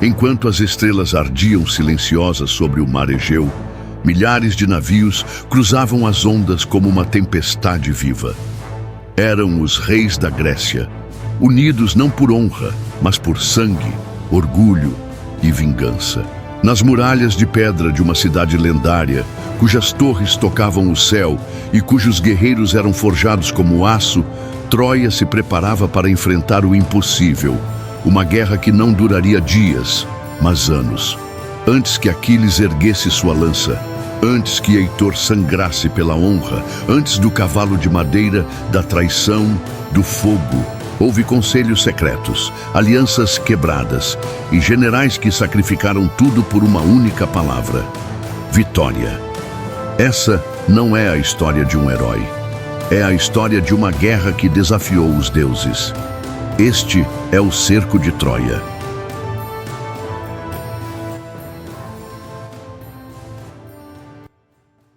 Enquanto as estrelas ardiam silenciosas sobre o mar Egeu, milhares de navios cruzavam as ondas como uma tempestade viva. Eram os reis da Grécia, unidos não por honra, mas por sangue, orgulho e vingança. Nas muralhas de pedra de uma cidade lendária, cujas torres tocavam o céu e cujos guerreiros eram forjados como aço, Troia se preparava para enfrentar o impossível, uma guerra que não duraria dias, mas anos. Antes que Aquiles erguesse sua lança, antes que Heitor sangrasse pela honra, antes do cavalo de madeira, da traição, do fogo, houve conselhos secretos, alianças quebradas e generais que sacrificaram tudo por uma única palavra: vitória. Essa não é a história de um herói. É a história de uma guerra que desafiou os deuses. Este é o cerco de Troia.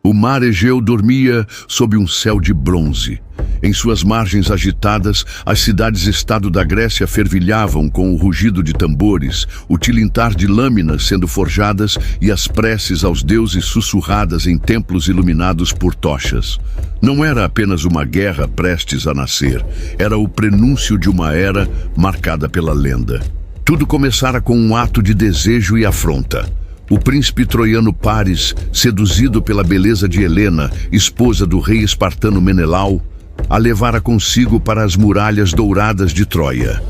O mar Egeu dormia sob um céu de bronze. Em suas margens agitadas, as cidades-estado da Grécia fervilhavam com o rugido de tambores, o tilintar de lâminas sendo forjadas e as preces aos deuses sussurradas em templos iluminados por tochas. Não era apenas uma guerra prestes a nascer, era o prenúncio de uma era marcada pela lenda. Tudo começara com um ato de desejo e afronta. O príncipe troiano Paris, seduzido pela beleza de Helena, esposa do rei espartano Menelau, a levara consigo para as muralhas douradas de Troia.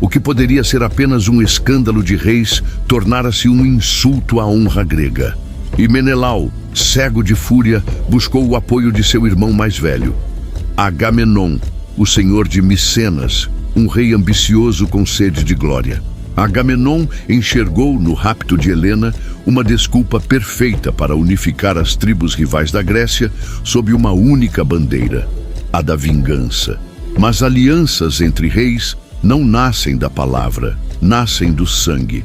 O que poderia ser apenas um escândalo de reis, tornara-se um insulto à honra grega. E Menelau, cego de fúria, buscou o apoio de seu irmão mais velho, Agamenon, o senhor de Micenas, um rei ambicioso com sede de glória. Agamenon enxergou no rapto de Helena uma desculpa perfeita para unificar as tribos rivais da Grécia sob uma única bandeira, a da vingança. Mas alianças entre reis não nascem da palavra, nascem do sangue.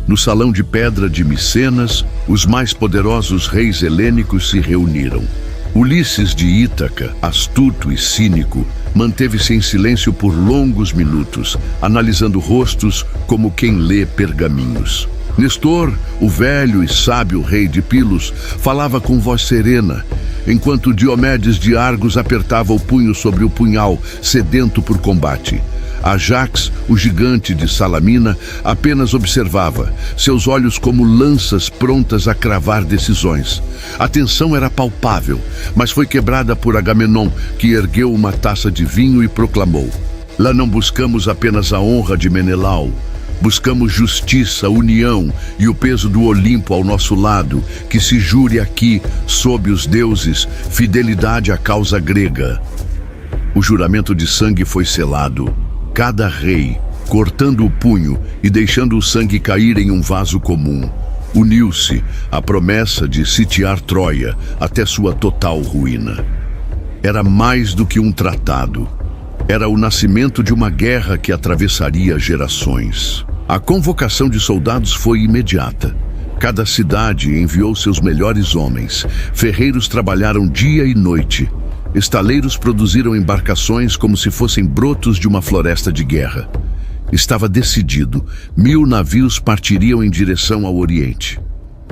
No salão de pedra de Micenas, os mais poderosos reis helênicos se reuniram. Ulisses de Ítaca, astuto e cínico, manteve-se em silêncio por longos minutos, analisando rostos como quem lê pergaminhos. Nestor, o velho e sábio rei de Pilos, falava com voz serena, enquanto Diomedes de Argos apertava o punho sobre o punhal, sedento por combate. Ajax, o gigante de Salamina, apenas observava, seus olhos como lanças prontas a cravar decisões. A tensão era palpável, mas foi quebrada por Agamenon, que ergueu uma taça de vinho e proclamou: "Lá não buscamos apenas a honra de Menelau. Buscamos justiça, união e o peso do Olimpo ao nosso lado, que se jure aqui, sob os deuses, fidelidade à causa grega." O juramento de sangue foi selado. Cada rei, cortando o punho e deixando o sangue cair em um vaso comum, uniu-se à promessa de sitiar Troia até sua total ruína. Era mais do que um tratado. Era o nascimento de uma guerra que atravessaria gerações. A convocação de soldados foi imediata. Cada cidade enviou seus melhores homens. Ferreiros trabalharam dia e noite. Estaleiros produziram embarcações como se fossem brotos de uma floresta de guerra. Estava decidido, 1000 navios partiriam em direção ao Oriente.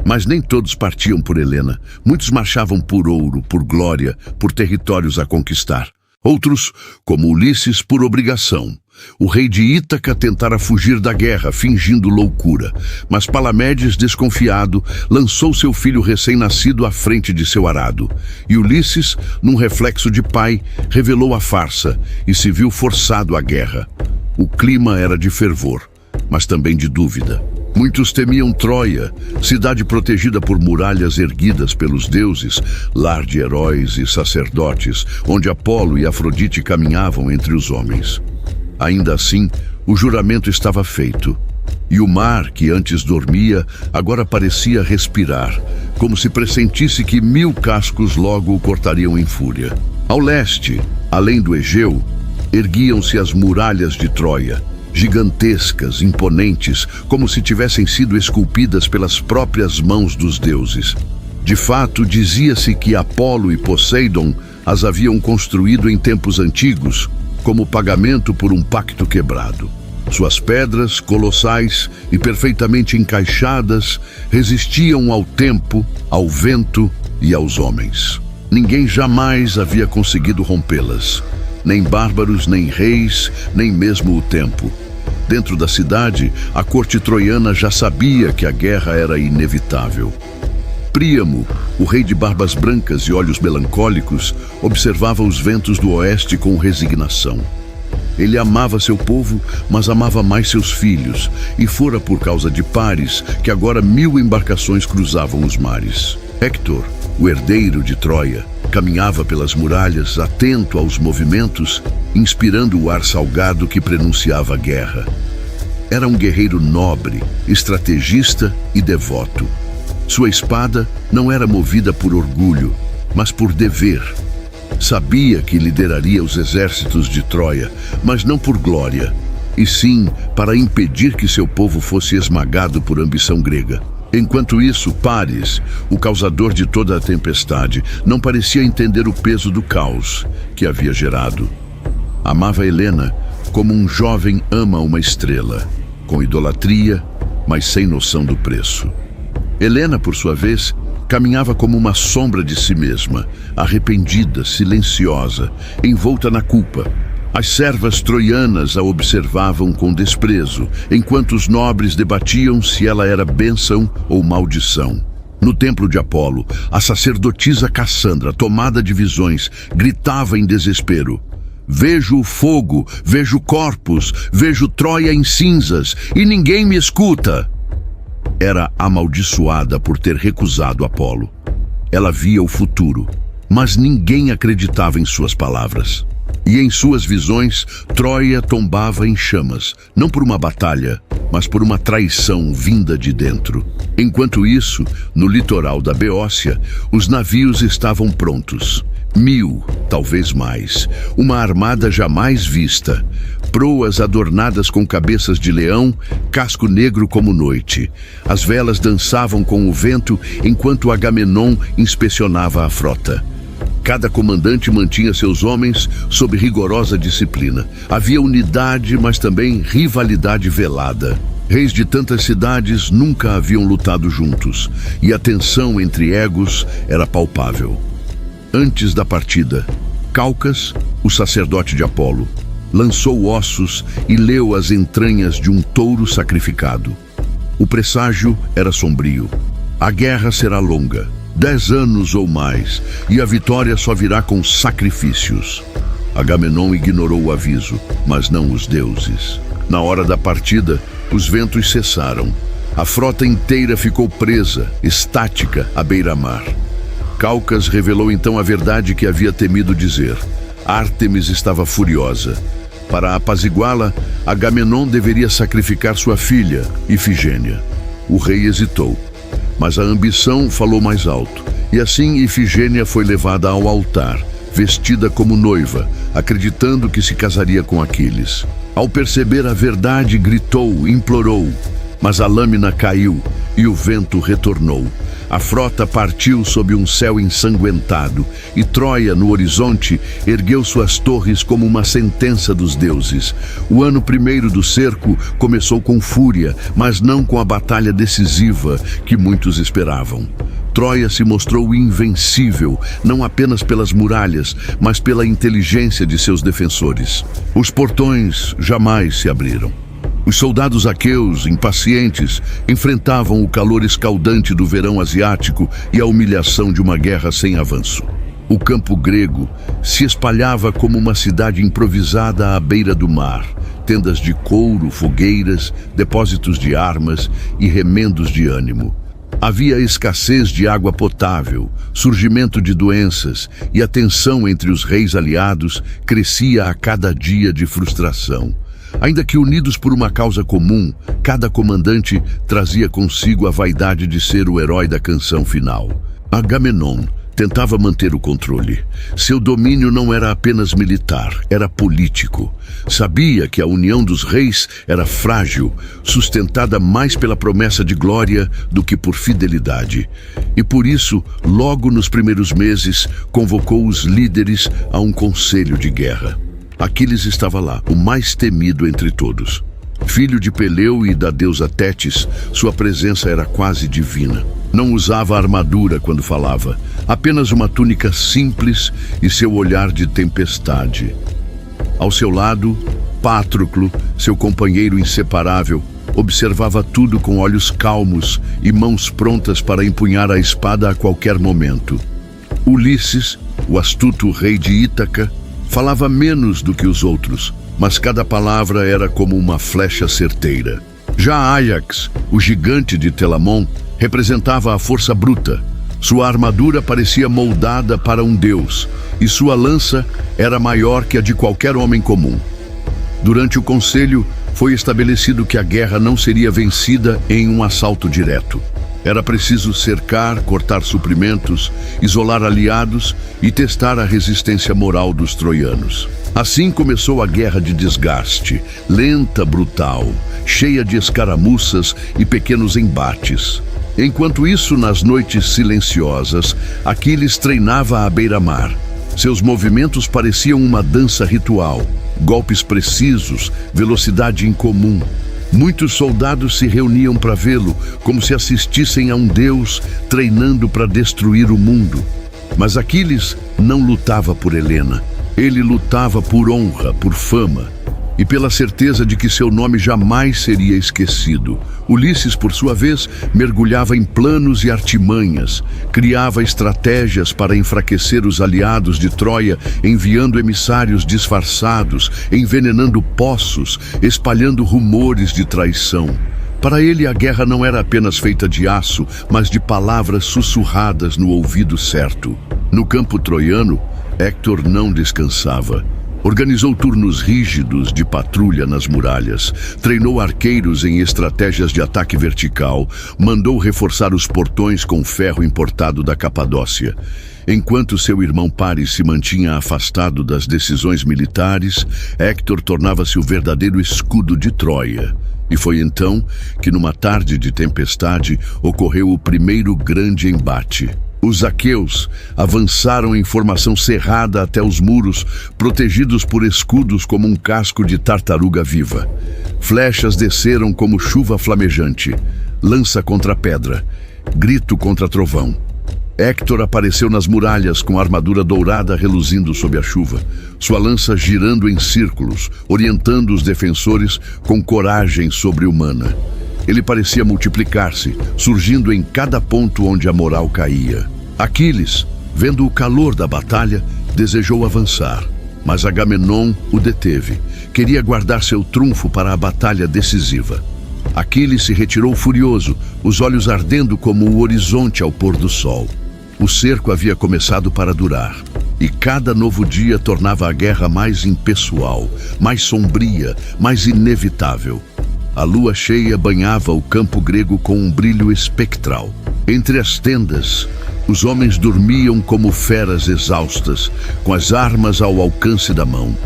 Mas nem todos partiam por Helena. Muitos marchavam por ouro, por glória, por territórios a conquistar. Outros, como Ulisses, por obrigação. O rei de Ítaca tentara fugir da guerra, fingindo loucura. Mas Palamedes, desconfiado, lançou seu filho recém-nascido à frente de seu arado. E Ulisses, num reflexo de pai, revelou a farsa e se viu forçado à guerra. O clima era de fervor, mas também de dúvida. Muitos temiam Troia, cidade protegida por muralhas erguidas pelos deuses, lar de heróis e sacerdotes, onde Apolo e Afrodite caminhavam entre os homens. Ainda assim, o juramento estava feito. E o mar, que antes dormia, agora parecia respirar, como se pressentisse que 1000 cascos logo o cortariam em fúria. Ao leste, além do Egeu, erguiam-se as muralhas de Troia, gigantescas, imponentes, como se tivessem sido esculpidas pelas próprias mãos dos deuses. De fato, dizia-se que Apolo e Poseidon as haviam construído em tempos antigos, como pagamento por um pacto quebrado. Suas pedras, colossais e perfeitamente encaixadas, resistiam ao tempo, ao vento e aos homens. Ninguém jamais havia conseguido rompê-las. Nem bárbaros, nem reis, nem mesmo o tempo. Dentro da cidade, a corte troiana já sabia que a guerra era inevitável. Príamo, o rei de barbas brancas e olhos melancólicos, observava os ventos do oeste com resignação. Ele amava seu povo, mas amava mais seus filhos, e fora por causa de Paris que agora 1000 embarcações cruzavam os mares. Héctor, o herdeiro de Troia, caminhava pelas muralhas, atento aos movimentos, inspirando o ar salgado que prenunciava a guerra. Era um guerreiro nobre, estrategista e devoto. Sua espada não era movida por orgulho, mas por dever. Sabia que lideraria os exércitos de Troia, mas não por glória, e sim para impedir que seu povo fosse esmagado por ambição grega. Enquanto isso, Paris, o causador de toda a tempestade, não parecia entender o peso do caos que havia gerado. Amava Helena como um jovem ama uma estrela, com idolatria, mas sem noção do preço. Helena, por sua vez, caminhava como uma sombra de si mesma, arrependida, silenciosa, envolta na culpa. As servas troianas a observavam com desprezo, enquanto os nobres debatiam se ela era bênção ou maldição. No templo de Apolo, a sacerdotisa Cassandra, tomada de visões, gritava em desespero: "Vejo o fogo, vejo corpos, vejo Troia em cinzas, e ninguém me escuta." Era amaldiçoada por ter recusado Apolo. Ela via o futuro, mas ninguém acreditava em suas palavras. E em suas visões, Troia tombava em chamas, não por uma batalha, mas por uma traição vinda de dentro. Enquanto isso, no litoral da Beócia, os navios estavam prontos. 1000, talvez mais, uma armada jamais vista. Proas adornadas com cabeças de leão, casco negro como noite. As velas dançavam com o vento enquanto Agamenon inspecionava a frota. Cada comandante mantinha seus homens sob rigorosa disciplina. Havia unidade, mas também rivalidade velada. Reis de tantas cidades nunca haviam lutado juntos, e a tensão entre egos era palpável. Antes da partida, Calcas, o sacerdote de Apolo, lançou ossos e leu as entranhas de um touro sacrificado. O presságio era sombrio. A guerra será longa, 10 anos ou mais, e a vitória só virá com sacrifícios. Agamenon ignorou o aviso, mas não os deuses. Na hora da partida, os ventos cessaram. A frota inteira ficou presa, estática, à beira-mar. Calcas revelou então a verdade que havia temido dizer. Ártemis estava furiosa. Para apaziguá-la, Agamenon deveria sacrificar sua filha, Ifigênia. O rei hesitou, mas a ambição falou mais alto. E assim Ifigênia foi levada ao altar, vestida como noiva, acreditando que se casaria com Aquiles. Ao perceber a verdade, gritou, implorou, mas a lâmina caiu e o vento retornou. A frota partiu sob um céu ensanguentado, e Troia, no horizonte, ergueu suas torres como uma sentença dos deuses. O ano primeiro do cerco começou com fúria, mas não com a batalha decisiva que muitos esperavam. Troia se mostrou invencível, não apenas pelas muralhas, mas pela inteligência de seus defensores. Os portões jamais se abriram. Os soldados aqueus, impacientes, enfrentavam o calor escaldante do verão asiático e a humilhação de uma guerra sem avanço. O campo grego se espalhava como uma cidade improvisada à beira do mar, tendas de couro, fogueiras, depósitos de armas e remendos de ânimo. Havia escassez de água potável, surgimento de doenças, e a tensão entre os reis aliados crescia a cada dia de frustração. Ainda que unidos por uma causa comum, cada comandante trazia consigo a vaidade de ser o herói da canção final. Agamenon tentava manter o controle. Seu domínio não era apenas militar, era político. Sabia que a união dos reis era frágil, sustentada mais pela promessa de glória do que por fidelidade. E por isso, logo nos primeiros meses, convocou os líderes a um conselho de guerra. Aquiles estava lá, o mais temido entre todos. Filho de Peleu e da deusa Tétis, sua presença era quase divina. Não usava armadura quando falava, apenas uma túnica simples e seu olhar de tempestade. Ao seu lado, Patroclo, seu companheiro inseparável, observava tudo com olhos calmos e mãos prontas para empunhar a espada a qualquer momento. Ulisses, o astuto rei de Ítaca, falava menos do que os outros, mas cada palavra era como uma flecha certeira. Já Ájax, o gigante de Telamon, representava a força bruta. Sua armadura parecia moldada para um deus, e sua lança era maior que a de qualquer homem comum. Durante o conselho, foi estabelecido que a guerra não seria vencida em um assalto direto. Era preciso cercar, cortar suprimentos, isolar aliados e testar a resistência moral dos troianos. Assim começou a guerra de desgaste, lenta, brutal, cheia de escaramuças e pequenos embates. Enquanto isso, nas noites silenciosas, Aquiles treinava à beira-mar. Seus movimentos pareciam uma dança ritual, golpes precisos, velocidade incomum. Muitos soldados se reuniam para vê-lo, como se assistissem a um deus treinando para destruir o mundo. Mas Aquiles não lutava por Helena. Ele lutava por honra, por fama e pela certeza de que seu nome jamais seria esquecido. Ulisses, por sua vez, mergulhava em planos e artimanhas, criava estratégias para enfraquecer os aliados de Troia, enviando emissários disfarçados, envenenando poços, espalhando rumores de traição. Para ele, a guerra não era apenas feita de aço, mas de palavras sussurradas no ouvido certo. No campo troiano, Héctor não descansava. Organizou turnos rígidos de patrulha nas muralhas, treinou arqueiros em estratégias de ataque vertical, mandou reforçar os portões com ferro importado da Capadócia. Enquanto seu irmão Paris se mantinha afastado das decisões militares, Héctor tornava-se o verdadeiro escudo de Troia. E foi então que, numa tarde de tempestade, ocorreu o primeiro grande embate. Os aqueus avançaram em formação cerrada até os muros, protegidos por escudos como um casco de tartaruga viva. Flechas desceram como chuva flamejante, lança contra pedra, grito contra trovão. Héctor apareceu nas muralhas com a armadura dourada reluzindo sob a chuva, sua lança girando em círculos, orientando os defensores com coragem sobre-humana. Ele parecia multiplicar-se, surgindo em cada ponto onde a moral caía. Aquiles, vendo o calor da batalha, desejou avançar, mas Agamenon o deteve. Queria guardar seu trunfo para a batalha decisiva. Aquiles se retirou furioso, os olhos ardendo como o horizonte ao pôr do sol. O cerco havia começado para durar, e cada novo dia tornava a guerra mais impessoal, mais sombria, mais inevitável. A lua cheia banhava o campo grego com um brilho espectral. Entre as tendas, os homens dormiam como feras exaustas, com as armas ao alcance da mão.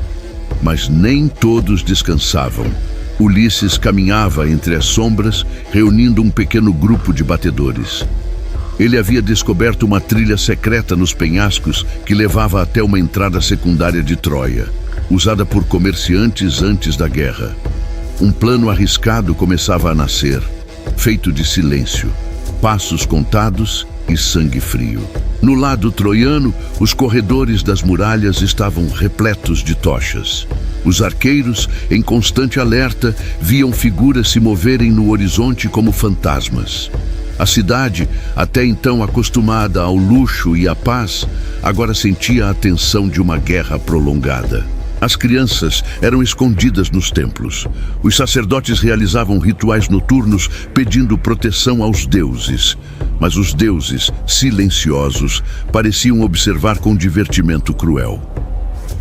Mas nem todos descansavam. Ulisses caminhava entre as sombras, reunindo um pequeno grupo de batedores. Ele havia descoberto uma trilha secreta nos penhascos que levava até uma entrada secundária de Troia, usada por comerciantes antes da guerra. Um plano arriscado começava a nascer, feito de silêncio, passos contados e sangue frio. No lado troiano, os corredores das muralhas estavam repletos de tochas. Os arqueiros, em constante alerta, viam figuras se moverem no horizonte como fantasmas. A cidade, até então acostumada ao luxo e à paz, agora sentia a tensão de uma guerra prolongada. As crianças eram escondidas nos templos. Os sacerdotes realizavam rituais noturnos pedindo proteção aos deuses. Mas os deuses, silenciosos, pareciam observar com divertimento cruel.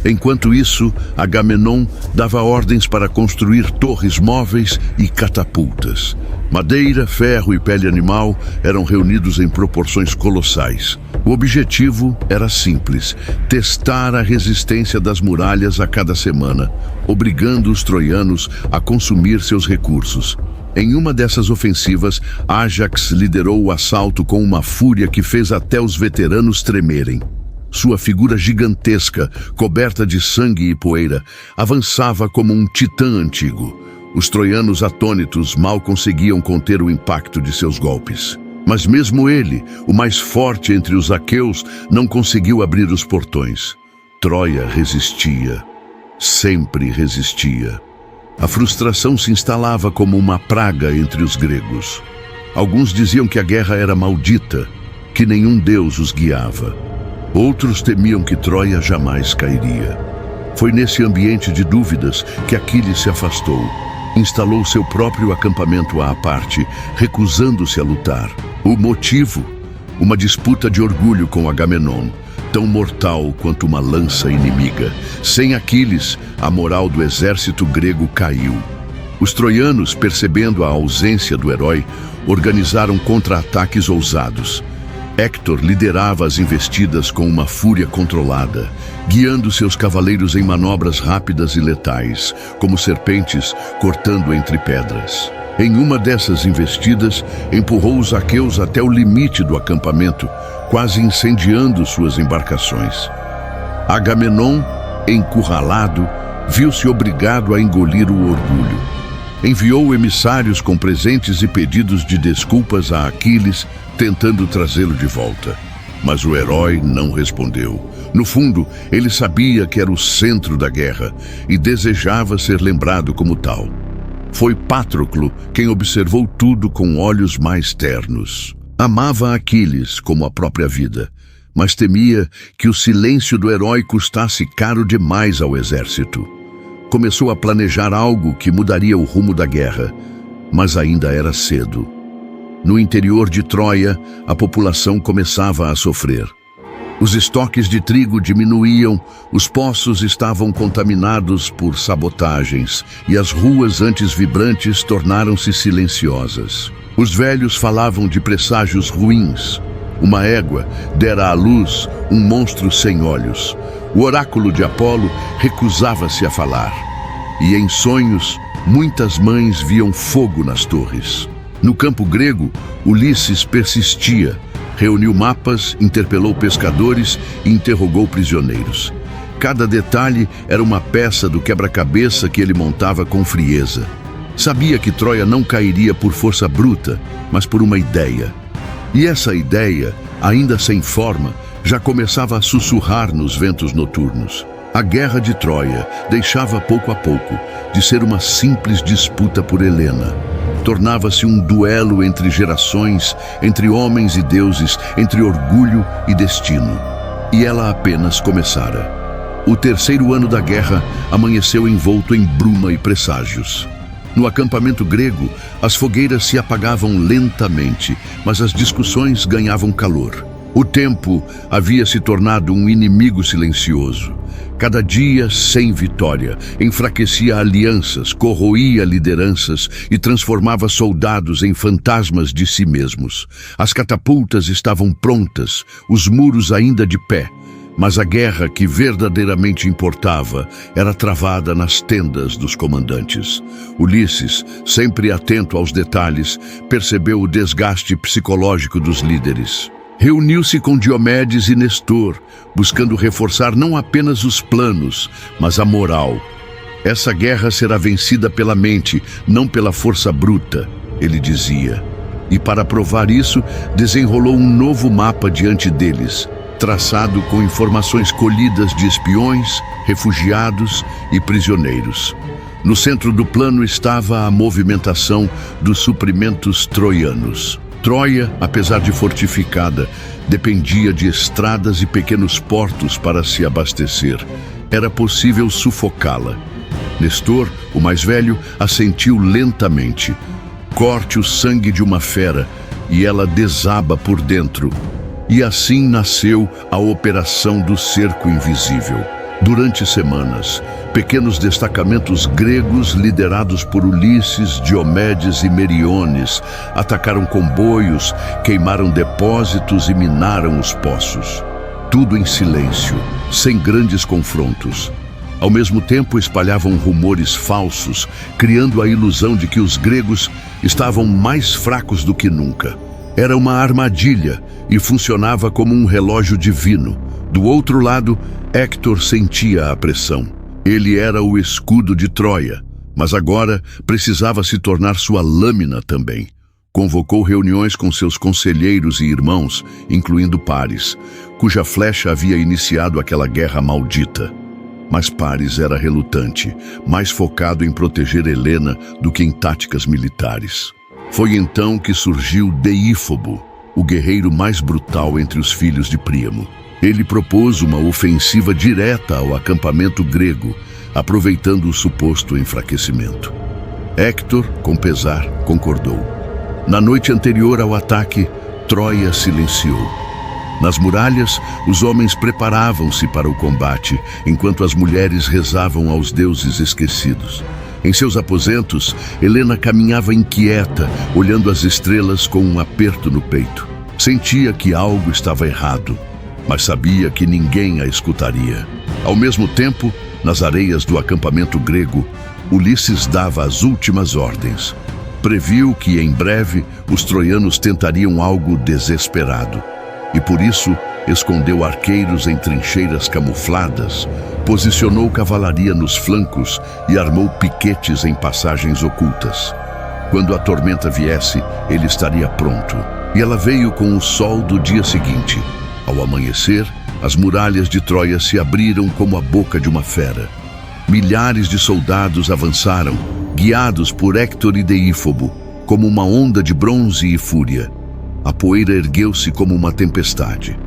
Enquanto isso, Agamenon dava ordens para construir torres móveis e catapultas. Madeira, ferro e pele animal eram reunidos em proporções colossais. O objetivo era simples: testar a resistência das muralhas a cada semana, obrigando os troianos a consumir seus recursos. Em uma dessas ofensivas, Ájax liderou o assalto com uma fúria que fez até os veteranos tremerem. Sua figura gigantesca, coberta de sangue e poeira, avançava como um titã antigo. Os troianos atônitos mal conseguiam conter o impacto de seus golpes. Mas mesmo ele, o mais forte entre os aqueus, não conseguiu abrir os portões. Troia resistia. Sempre resistia. A frustração se instalava como uma praga entre os gregos. Alguns diziam que a guerra era maldita, que nenhum deus os guiava. Outros temiam que Troia jamais cairia. Foi nesse ambiente de dúvidas que Aquiles se afastou. Instalou seu próprio acampamento à parte, recusando-se a lutar. O motivo? Uma disputa de orgulho com Agamenon, tão mortal quanto uma lança inimiga. Sem Aquiles, a moral do exército grego caiu. Os troianos, percebendo a ausência do herói, organizaram contra-ataques ousados. Héctor liderava as investidas com uma fúria controlada, guiando seus cavaleiros em manobras rápidas e letais, como serpentes cortando entre pedras. Em uma dessas investidas, empurrou os aqueus até o limite do acampamento, quase incendiando suas embarcações. Agamenon, encurralado, viu-se obrigado a engolir o orgulho. Enviou emissários com presentes e pedidos de desculpas a Aquiles, tentando trazê-lo de volta. Mas o herói não respondeu. No fundo, ele sabia que era o centro da guerra e desejava ser lembrado como tal. Foi Patroclo quem observou tudo com olhos mais ternos. Amava Aquiles como a própria vida, mas temia que o silêncio do herói custasse caro demais ao exército. Começou a planejar algo que mudaria o rumo da guerra, mas ainda era cedo. No interior de Troia, a população começava a sofrer. Os estoques de trigo diminuíam, os poços estavam contaminados por sabotagens e as ruas antes vibrantes tornaram-se silenciosas. Os velhos falavam de presságios ruins. Uma égua dera à luz um monstro sem olhos. O oráculo de Apolo recusava-se a falar. E em sonhos, muitas mães viam fogo nas torres. No campo grego, Ulisses persistia. Reuniu mapas, interpelou pescadores e interrogou prisioneiros. Cada detalhe era uma peça do quebra-cabeça que ele montava com frieza. Sabia que Troia não cairia por força bruta, mas por uma ideia. E essa ideia, ainda sem forma, já começava a sussurrar nos ventos noturnos. A guerra de Troia deixava pouco a pouco de ser uma simples disputa por Helena. Tornava-se um duelo entre gerações, entre homens e deuses, entre orgulho e destino. E ela apenas começara. O terceiro ano da guerra amanheceu envolto em bruma e presságios. No acampamento grego, as fogueiras se apagavam lentamente, mas as discussões ganhavam calor. O tempo havia se tornado um inimigo silencioso. Cada dia sem vitória, enfraquecia alianças, corroía lideranças e transformava soldados em fantasmas de si mesmos. As catapultas estavam prontas, os muros ainda de pé, mas a guerra que verdadeiramente importava era travada nas tendas dos comandantes. Ulisses, sempre atento aos detalhes, percebeu o desgaste psicológico dos líderes. Reuniu-se com Diomedes e Nestor, buscando reforçar não apenas os planos, mas a moral. Essa guerra será vencida pela mente, não pela força bruta, ele dizia. E para provar isso, desenrolou um novo mapa diante deles, traçado com informações colhidas de espiões, refugiados e prisioneiros. No centro do plano estava a movimentação dos suprimentos troianos. Troia, apesar de fortificada, dependia de estradas e pequenos portos para se abastecer. Era possível sufocá-la. Nestor, o mais velho, assentiu lentamente. Corte o sangue de uma fera e ela desaba por dentro. E assim nasceu a operação do cerco invisível. Durante semanas, pequenos destacamentos gregos liderados por Ulisses, Diomedes e Meriones atacaram comboios, queimaram depósitos e minaram os poços. Tudo em silêncio, sem grandes confrontos. Ao mesmo tempo espalhavam rumores falsos, criando a ilusão de que os gregos estavam mais fracos do que nunca. Era uma armadilha e funcionava como um relógio divino. Do outro lado, Héctor sentia a pressão. Ele era o escudo de Troia, mas agora precisava se tornar sua lâmina também. Convocou reuniões com seus conselheiros e irmãos, incluindo Paris, cuja flecha havia iniciado aquela guerra maldita. Mas Paris era relutante, mais focado em proteger Helena do que em táticas militares. Foi então que surgiu Deífobo, o guerreiro mais brutal entre os filhos de Príamo. Ele propôs uma ofensiva direta ao acampamento grego, aproveitando o suposto enfraquecimento. Héctor, com pesar, concordou. Na noite anterior ao ataque, Troia silenciou. Nas muralhas, os homens preparavam-se para o combate, enquanto as mulheres rezavam aos deuses esquecidos. Em seus aposentos, Helena caminhava inquieta, olhando as estrelas com um aperto no peito. Sentia que algo estava errado, mas sabia que ninguém a escutaria. Ao mesmo tempo, nas areias do acampamento grego, Ulisses dava as últimas ordens. Previu que, em breve, os troianos tentariam algo desesperado. E por isso, escondeu arqueiros em trincheiras camufladas, posicionou cavalaria nos flancos e armou piquetes em passagens ocultas. Quando a tormenta viesse, ele estaria pronto. E ela veio com o sol do dia seguinte. Ao amanhecer, as muralhas de Troia se abriram como a boca de uma fera. Milhares de soldados avançaram, guiados por Héctor e Deífobo, como uma onda de bronze e fúria. A poeira ergueu-se como uma tempestade.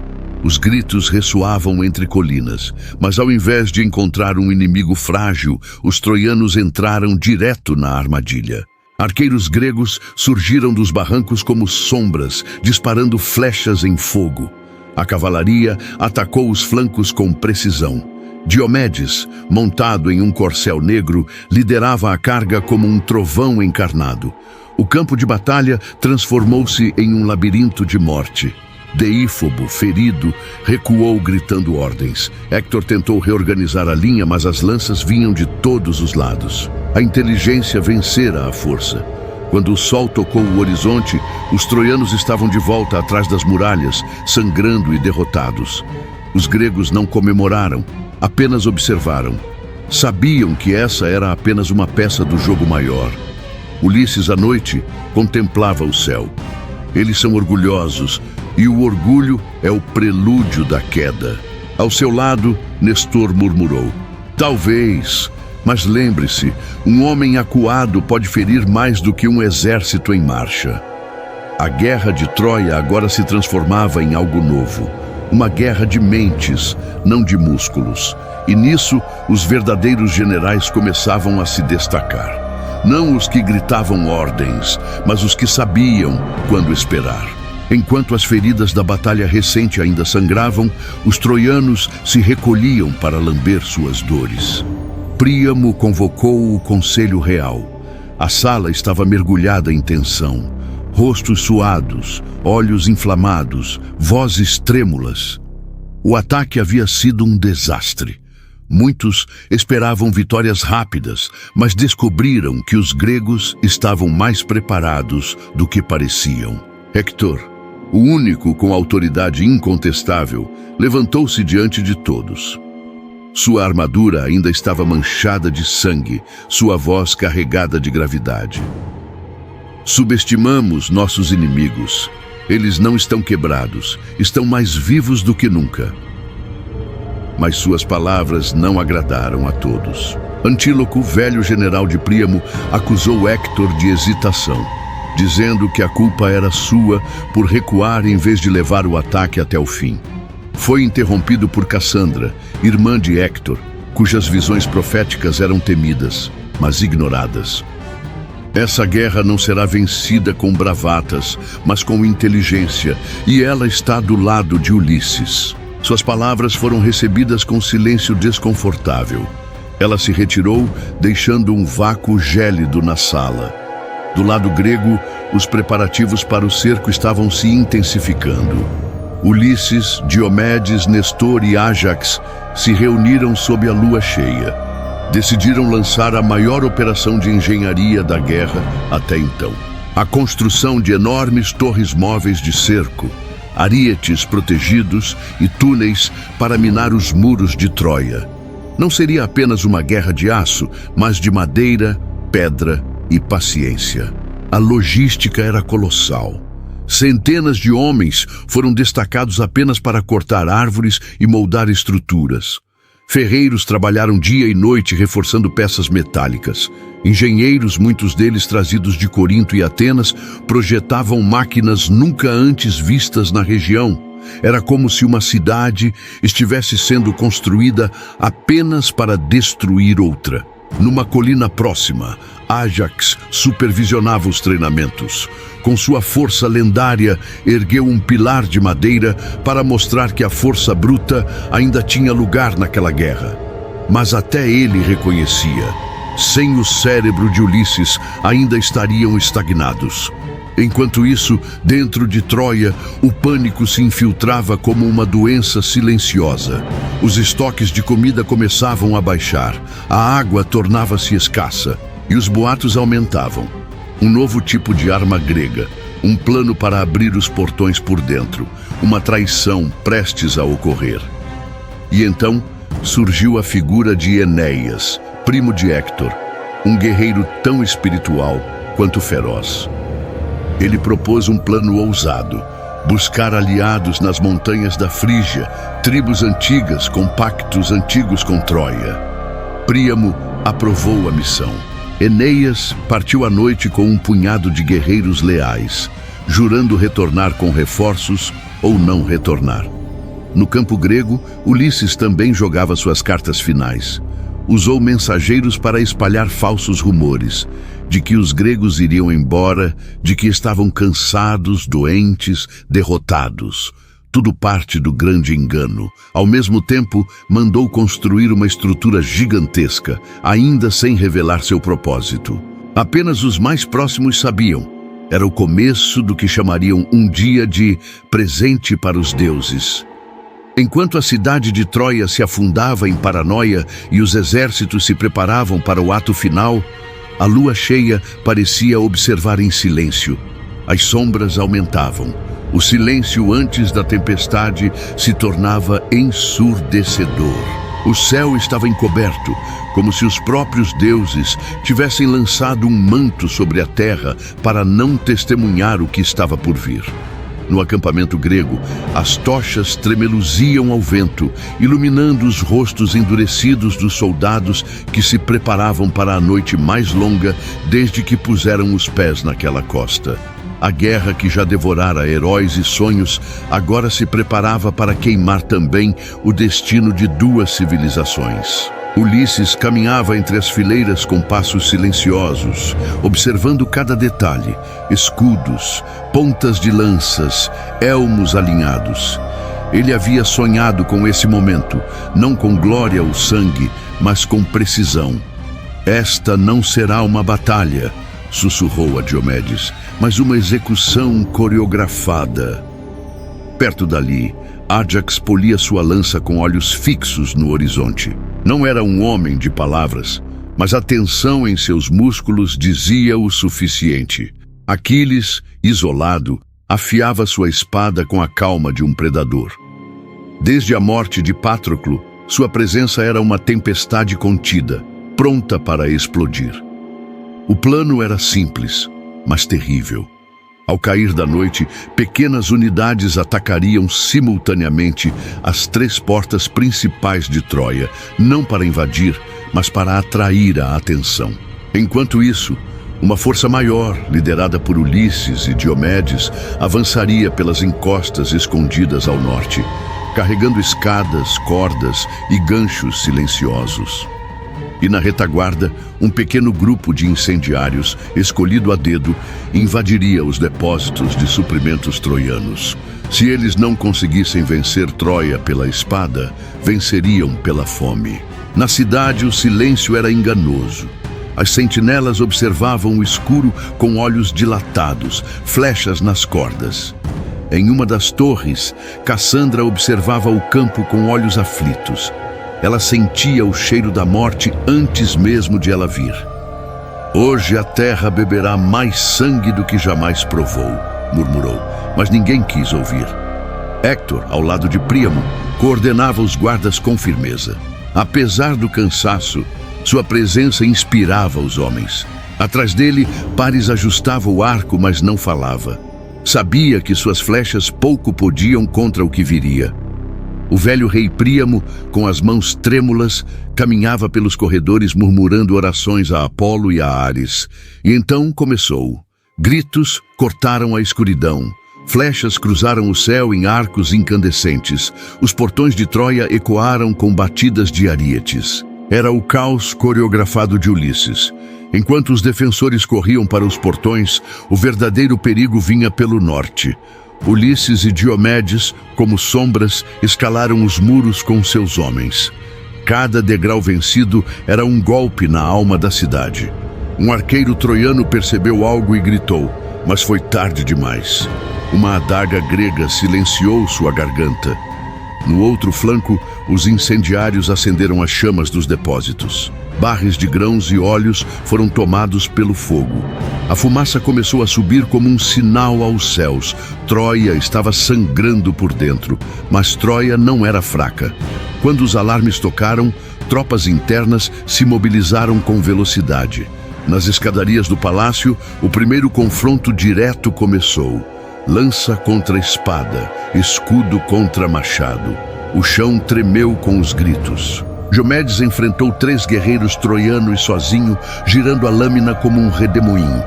Os gritos ressoavam entre colinas, mas ao invés de encontrar um inimigo frágil, os troianos entraram direto na armadilha. Arqueiros gregos surgiram dos barrancos como sombras, disparando flechas em fogo. A cavalaria atacou os flancos com precisão. Diomedes, montado em um corcel negro, liderava a carga como um trovão encarnado. O campo de batalha transformou-se em um labirinto de morte. Deífobo, ferido, recuou gritando ordens. Héctor tentou reorganizar a linha, mas as lanças vinham de todos os lados. A inteligência vencera a força. Quando o sol tocou o horizonte, os troianos estavam de volta atrás das muralhas, sangrando e derrotados. Os gregos não comemoraram, apenas observaram. Sabiam que essa era apenas uma peça do jogo maior. Ulisses, à noite, contemplava o céu. Eles são orgulhosos, e o orgulho é o prelúdio da queda. Ao seu lado, Nestor murmurou: talvez, mas lembre-se, um homem acuado pode ferir mais do que um exército em marcha. A guerra de Troia agora se transformava em algo novo. Uma guerra de mentes, não de músculos. E nisso, os verdadeiros generais começavam a se destacar. Não os que gritavam ordens, mas os que sabiam quando esperar. Enquanto as feridas da batalha recente ainda sangravam, os troianos se recolhiam para lamber suas dores. Príamo convocou o conselho real. A sala estava mergulhada em tensão. Rostos suados, olhos inflamados, vozes trêmulas. O ataque havia sido um desastre. Muitos esperavam vitórias rápidas, mas descobriram que os gregos estavam mais preparados do que pareciam. Héctor, o único com autoridade incontestável, levantou-se diante de todos. Sua armadura ainda estava manchada de sangue, sua voz carregada de gravidade. Subestimamos nossos inimigos. Eles não estão quebrados, estão mais vivos do que nunca. Mas suas palavras não agradaram a todos. Antíloco, velho general de Príamo, acusou Héctor de hesitação, dizendo que a culpa era sua por recuar em vez de levar o ataque até o fim. Foi interrompido por Cassandra, irmã de Héctor, cujas visões proféticas eram temidas, mas ignoradas. Essa guerra não será vencida com bravatas, mas com inteligência, e ela está do lado de Ulisses. Suas palavras foram recebidas com silêncio desconfortável. Ela se retirou, deixando um vácuo gélido na sala. Do lado grego, os preparativos para o cerco estavam se intensificando. Ulisses, Diomedes, Nestor e Ájax se reuniram sob a lua cheia. Decidiram lançar a maior operação de engenharia da guerra até então. A construção de enormes torres móveis de cerco, arietes protegidos e túneis para minar os muros de Troia. Não seria apenas uma guerra de aço, mas de madeira, pedra e paciência. A logística era colossal. Centenas de homens foram destacados apenas para cortar árvores e moldar estruturas. Ferreiros trabalharam dia e noite reforçando peças metálicas. Engenheiros, muitos deles trazidos de Corinto e Atenas, projetavam máquinas nunca antes vistas na região. Era como se uma cidade estivesse sendo construída apenas para destruir outra. Numa colina próxima, Ajax supervisionava os treinamentos. Com sua força lendária, ergueu um pilar de madeira para mostrar que a força bruta ainda tinha lugar naquela guerra. Mas até ele reconhecia: sem o cérebro de Ulisses, ainda estariam estagnados. Enquanto isso, dentro de Troia, o pânico se infiltrava como uma doença silenciosa. Os estoques de comida começavam a baixar, a água tornava-se escassa e os boatos aumentavam. Um novo tipo de arma grega, um plano para abrir os portões por dentro, uma traição prestes a ocorrer. E então surgiu a figura de Enéas, primo de Héctor, um guerreiro tão espiritual quanto feroz. Ele propôs um plano ousado: buscar aliados nas montanhas da Frígia, tribos antigas com pactos antigos com Troia. Príamo aprovou a missão. Enéas partiu à noite com um punhado de guerreiros leais, jurando retornar com reforços ou não retornar. No campo grego, Ulisses também jogava suas cartas finais. Usou mensageiros para espalhar falsos rumores de que os gregos iriam embora, de que estavam cansados, doentes, derrotados. Tudo parte do grande engano. Ao mesmo tempo, mandou construir uma estrutura gigantesca, ainda sem revelar seu propósito. Apenas os mais próximos sabiam. Era o começo do que chamariam um dia de presente para os deuses. Enquanto a cidade de Troia se afundava em paranoia e os exércitos se preparavam para o ato final, a lua cheia parecia observar em silêncio. As sombras aumentavam. O silêncio antes da tempestade se tornava ensurdecedor. O céu estava encoberto, como se os próprios deuses tivessem lançado um manto sobre a terra para não testemunhar o que estava por vir. No acampamento grego, as tochas tremeluziam ao vento, iluminando os rostos endurecidos dos soldados que se preparavam para a noite mais longa desde que puseram os pés naquela costa. A guerra que já devorara heróis e sonhos agora se preparava para queimar também o destino de duas civilizações. Ulisses caminhava entre as fileiras com passos silenciosos, observando cada detalhe: escudos, pontas de lanças, elmos alinhados. Ele havia sonhado com esse momento, não com glória ou sangue, mas com precisão. Esta não será uma batalha, sussurrou a Diomedes, mas uma execução coreografada. Perto dali, Ajax polia sua lança com olhos fixos no horizonte. Não era um homem de palavras, mas a tensão em seus músculos dizia o suficiente. Aquiles, isolado, afiava sua espada com a calma de um predador. Desde a morte de Patroclo, sua presença era uma tempestade contida, pronta para explodir. O plano era simples, mas terrível. Ao cair da noite, pequenas unidades atacariam simultaneamente as 3 portas principais de Troia, não para invadir, mas para atrair a atenção. Enquanto isso, uma força maior, liderada por Ulisses e Diomedes, avançaria pelas encostas escondidas ao norte, carregando escadas, cordas e ganchos silenciosos. E na retaguarda, um pequeno grupo de incendiários, escolhido a dedo, invadiria os depósitos de suprimentos troianos. Se eles não conseguissem vencer Troia pela espada, venceriam pela fome. Na cidade, o silêncio era enganoso. As sentinelas observavam o escuro com olhos dilatados, flechas nas cordas. Em uma das torres, Cassandra observava o campo com olhos aflitos. Ela sentia o cheiro da morte antes mesmo de ela vir. Hoje a terra beberá mais sangue do que jamais provou, murmurou, mas ninguém quis ouvir. Héctor, ao lado de Príamo, coordenava os guardas com firmeza. Apesar do cansaço, sua presença inspirava os homens. Atrás dele, Paris ajustava o arco, mas não falava. Sabia que suas flechas pouco podiam contra o que viria. O velho rei Príamo, com as mãos trêmulas, caminhava pelos corredores murmurando orações a Apolo e a Ares. E então começou. Gritos cortaram a escuridão. Flechas cruzaram o céu em arcos incandescentes. Os portões de Troia ecoaram com batidas de arietes. Era o caos coreografado de Ulisses. Enquanto os defensores corriam para os portões, o verdadeiro perigo vinha pelo norte. Ulisses e Diomedes, como sombras, escalaram os muros com seus homens. Cada degrau vencido era um golpe na alma da cidade. Um arqueiro troiano percebeu algo e gritou, mas foi tarde demais. Uma adaga grega silenciou sua garganta. No outro flanco, os incendiários acenderam as chamas dos depósitos. Barris de grãos e óleos foram tomados pelo fogo. A fumaça começou a subir como um sinal aos céus. Troia estava sangrando por dentro, mas Troia não era fraca. Quando os alarmes tocaram, tropas internas se mobilizaram com velocidade. Nas escadarias do palácio, o primeiro confronto direto começou. Lança contra espada, escudo contra machado. O chão tremeu com os gritos. Diomedes enfrentou 3 guerreiros troianos sozinho, girando a lâmina como um redemoinho.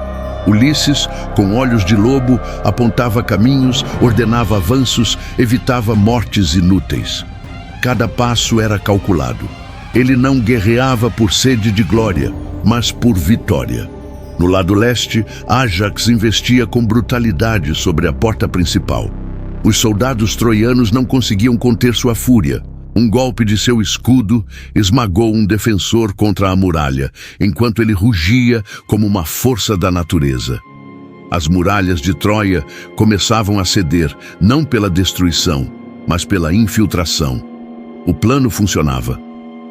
Ulisses, com olhos de lobo, apontava caminhos, ordenava avanços, evitava mortes inúteis. Cada passo era calculado. Ele não guerreava por sede de glória, mas por vitória. No lado leste, Ájax investia com brutalidade sobre a porta principal. Os soldados troianos não conseguiam conter sua fúria. Um golpe de seu escudo esmagou um defensor contra a muralha, enquanto ele rugia como uma força da natureza. As muralhas de Troia começavam a ceder, não pela destruição, mas pela infiltração. O plano funcionava.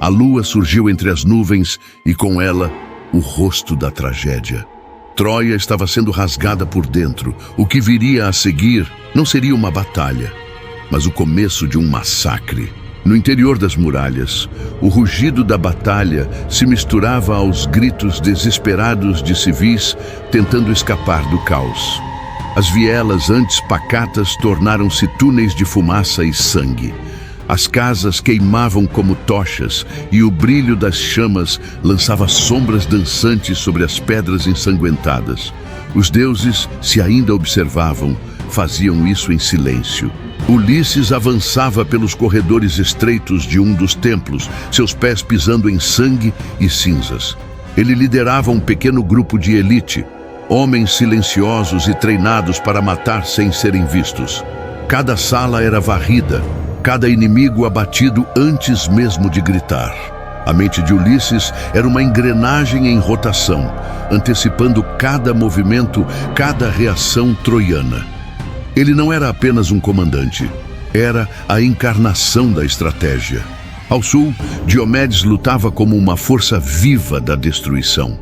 A lua surgiu entre as nuvens e, com ela, o rosto da tragédia. Troia estava sendo rasgada por dentro. O que viria a seguir não seria uma batalha, mas o começo de um massacre. No interior das muralhas, o rugido da batalha se misturava aos gritos desesperados de civis tentando escapar do caos. As vielas antes pacatas tornaram-se túneis de fumaça e sangue. As casas queimavam como tochas e o brilho das chamas lançava sombras dançantes sobre as pedras ensanguentadas. Os deuses, se ainda observavam, faziam isso em silêncio. Ulisses avançava pelos corredores estreitos de um dos templos, seus pés pisando em sangue e cinzas. Ele liderava um pequeno grupo de elite, homens silenciosos e treinados para matar sem serem vistos. Cada sala era varrida, cada inimigo abatido antes mesmo de gritar. A mente de Ulisses era uma engrenagem em rotação, antecipando cada movimento, cada reação troiana. Ele não era apenas um comandante, era a encarnação da estratégia. Ao sul, Diomedes lutava como uma força viva da destruição.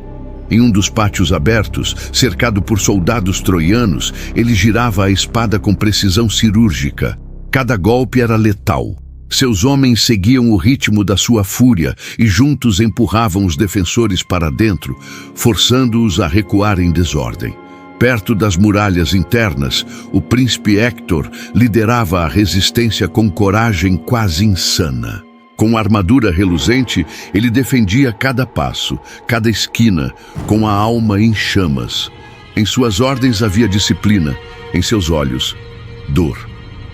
Em um dos pátios abertos, cercado por soldados troianos, ele girava a espada com precisão cirúrgica. Cada golpe era letal. Seus homens seguiam o ritmo da sua fúria e juntos empurravam os defensores para dentro, forçando-os a recuar em desordem. Perto das muralhas internas, o príncipe Héctor liderava a resistência com coragem quase insana. Com armadura reluzente, ele defendia cada passo, cada esquina, com a alma em chamas. Em suas ordens havia disciplina, em seus olhos, dor.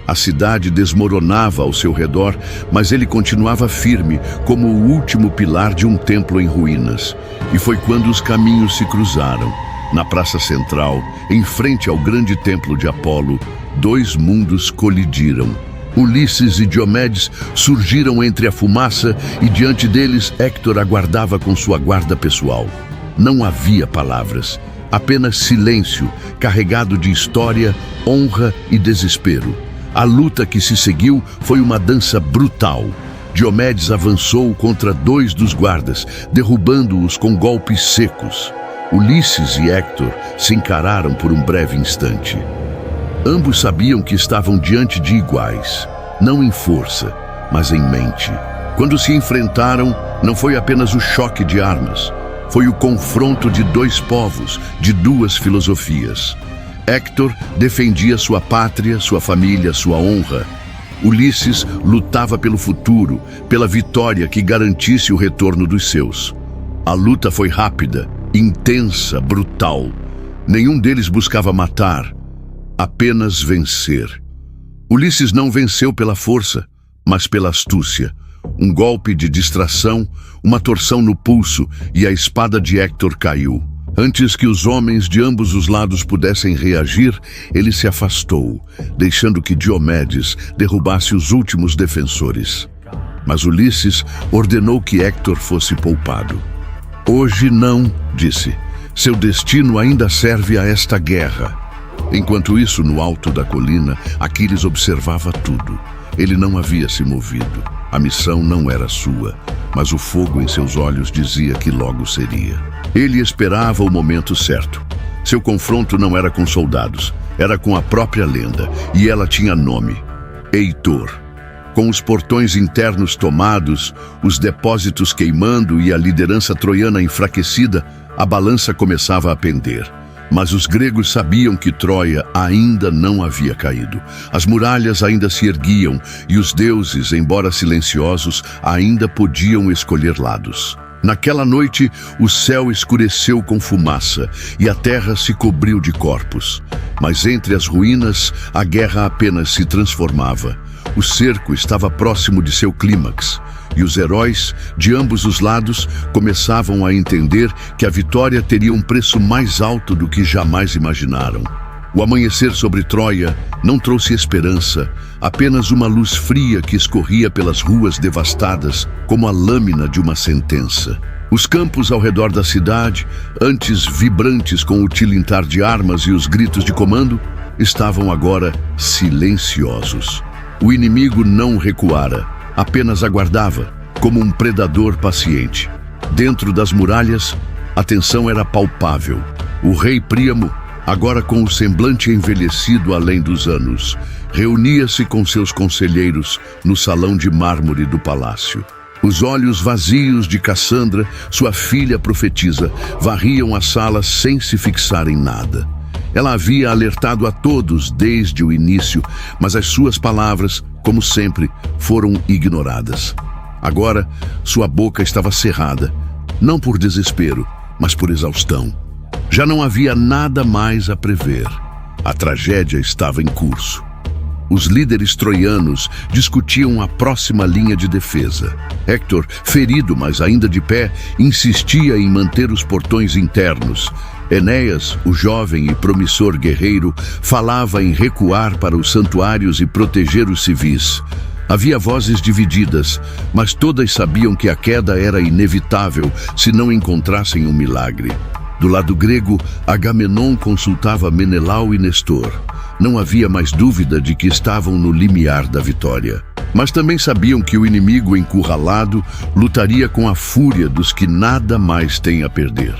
A cidade desmoronava ao seu redor, mas ele continuava firme, como o último pilar de um templo em ruínas. E foi quando os caminhos se cruzaram. Na praça central, em frente ao grande templo de Apolo, 2 mundos colidiram. Ulisses e Diomedes surgiram entre a fumaça e diante deles Héctor aguardava com sua guarda pessoal. Não havia palavras, apenas silêncio, carregado de história, honra e desespero. A luta que se seguiu foi uma dança brutal. Diomedes avançou contra 2 dos guardas, derrubando-os com golpes secos. Ulisses e Héctor se encararam por um breve instante. Ambos sabiam que estavam diante de iguais, não em força, mas em mente. Quando se enfrentaram, não foi apenas o choque de armas, Foi o confronto de dois povos, de duas filosofias. Héctor defendia sua pátria, sua família, sua honra. Ulisses lutava pelo futuro, pela vitória que garantisse o retorno dos seus. A luta foi rápida, intensa, brutal. Nenhum deles buscava matar, apenas vencer. Ulisses não venceu pela força, mas pela astúcia. Um golpe de distração, uma torção no pulso e a espada de Héctor caiu. Antes que os homens de ambos os lados pudessem reagir, ele se afastou, deixando que Diomedes derrubasse os últimos defensores. Mas Ulisses ordenou que Héctor fosse poupado. Hoje não, disse. Seu destino ainda serve a esta guerra. Enquanto isso, no alto da colina, Aquiles observava tudo. Ele não havia se movido. A missão não era sua, mas o fogo em seus olhos dizia que logo seria. Ele esperava o momento certo. Seu confronto não era com soldados, era com a própria lenda, e ela tinha nome: Heitor. Com os portões internos tomados, os depósitos queimando e a liderança troiana enfraquecida, a balança começava a pender. Mas os gregos sabiam que Troia ainda não havia caído. As muralhas ainda se erguiam e os deuses, embora silenciosos, ainda podiam escolher lados. Naquela noite, o céu escureceu com fumaça e a terra se cobriu de corpos. Mas entre as ruínas, a guerra apenas se transformava. O cerco estava próximo de seu clímax. E os heróis, de ambos os lados, começavam a entender que a vitória teria um preço mais alto do que jamais imaginaram. O amanhecer sobre Troia não trouxe esperança, apenas uma luz fria que escorria pelas ruas devastadas, como a lâmina de uma sentença. Os campos ao redor da cidade, antes vibrantes com o tilintar de armas e os gritos de comando, estavam agora silenciosos. O inimigo não recuara, apenas aguardava, como um predador paciente. Dentro das muralhas, a tensão era palpável. O rei Príamo, agora com o semblante envelhecido além dos anos, reunia-se com seus conselheiros no salão de mármore do palácio. Os olhos vazios de Cassandra, sua filha profetisa, varriam a sala sem se fixar em nada. Ela havia alertado a todos desde o início, mas as suas palavras, como sempre, foram ignoradas. Agora, sua boca estava cerrada, não por desespero, mas por exaustão. Já não havia nada mais a prever. A tragédia estava em curso. Os líderes troianos discutiam a próxima linha de defesa. Héctor, ferido, mas ainda de pé, insistia em manter os portões internos. Enéas, o jovem e promissor guerreiro, falava em recuar para os santuários e proteger os civis. Havia vozes divididas, mas todas sabiam que a queda era inevitável se não encontrassem um milagre. Do lado grego, Agamenon consultava Menelau e Nestor. Não havia mais dúvida de que estavam no limiar da vitória. Mas também sabiam que o inimigo encurralado lutaria com a fúria dos que nada mais têm a perder.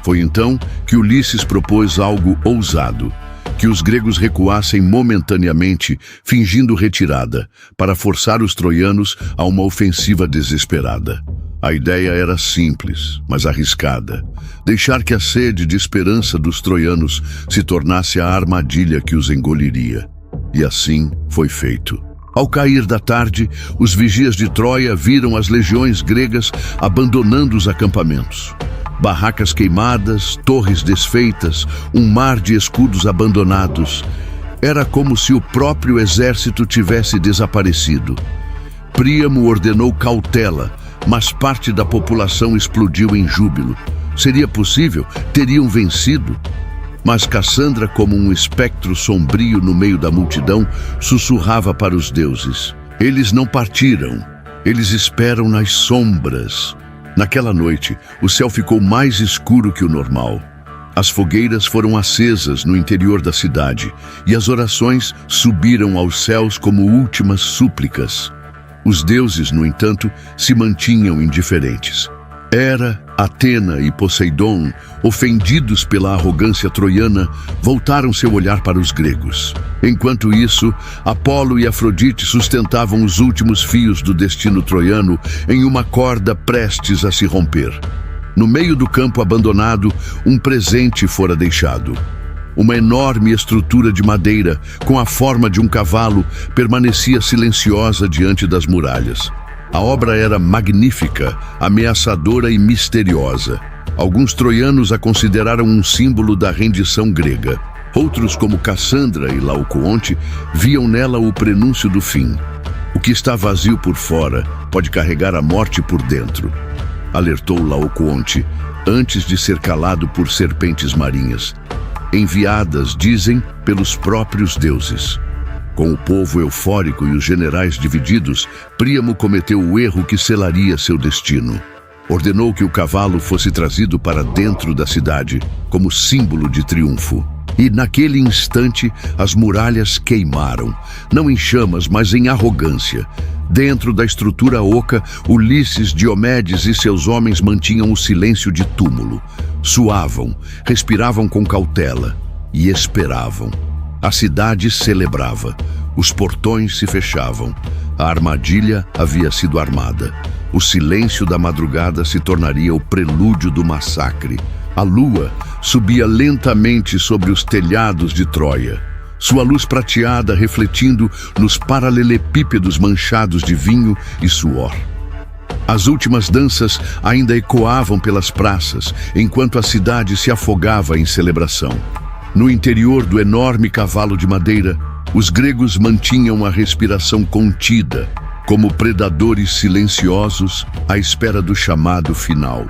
Foi então que Ulisses propôs algo ousado: que os gregos recuassem momentaneamente, fingindo retirada, para forçar os troianos a uma ofensiva desesperada. A ideia era simples, mas arriscada: deixar que a sede de esperança dos troianos se tornasse a armadilha que os engoliria. E assim foi feito. Ao cair da tarde, os vigias de Troia viram as legiões gregas abandonando os acampamentos. Barracas queimadas, torres desfeitas, um mar de escudos abandonados. Era como se o próprio exército tivesse desaparecido. Príamo ordenou cautela, mas parte da população explodiu em júbilo. Seria possível? Teriam vencido? Mas Cassandra, como um espectro sombrio no meio da multidão, sussurrava para os deuses: eles não partiram, eles esperam nas sombras. Naquela noite, o céu ficou mais escuro que o normal. As fogueiras foram acesas no interior da cidade e as orações subiram aos céus como últimas súplicas. Os deuses, no entanto, se mantinham indiferentes. Hera, Atena e Poseidon, ofendidos pela arrogância troiana, voltaram seu olhar para os gregos. Enquanto isso, Apolo e Afrodite sustentavam os últimos fios do destino troiano em uma corda prestes a se romper. No meio do campo abandonado, um presente fora deixado. Uma enorme estrutura de madeira, com a forma de um cavalo, permanecia silenciosa diante das muralhas. A obra era magnífica, ameaçadora e misteriosa. Alguns troianos a consideraram um símbolo da rendição grega. Outros, como Cassandra e Laocoonte, viam nela o prenúncio do fim. O que está vazio por fora pode carregar a morte por dentro, alertou Laocoonte, antes de ser calado por serpentes marinhas, enviadas, dizem, pelos próprios deuses. Com o povo eufórico e os generais divididos, Príamo cometeu o erro que selaria seu destino. Ordenou que o cavalo fosse trazido para dentro da cidade, como símbolo de triunfo. E naquele instante as muralhas queimaram, não em chamas, mas em arrogância. Dentro da estrutura oca, Ulisses, Diomedes e seus homens mantinham o silêncio de túmulo. Suavam, respiravam com cautela e esperavam. A cidade celebrava. Os portões se fechavam. A armadilha havia sido armada. O silêncio da madrugada se tornaria o prelúdio do massacre. A lua subia lentamente sobre os telhados de Troia, sua luz prateada refletindo nos paralelepípedos manchados de vinho e suor. As últimas danças ainda ecoavam pelas praças, enquanto a cidade se afogava em celebração. No interior do enorme cavalo de madeira, os gregos mantinham a respiração contida, como predadores silenciosos à espera do chamado final.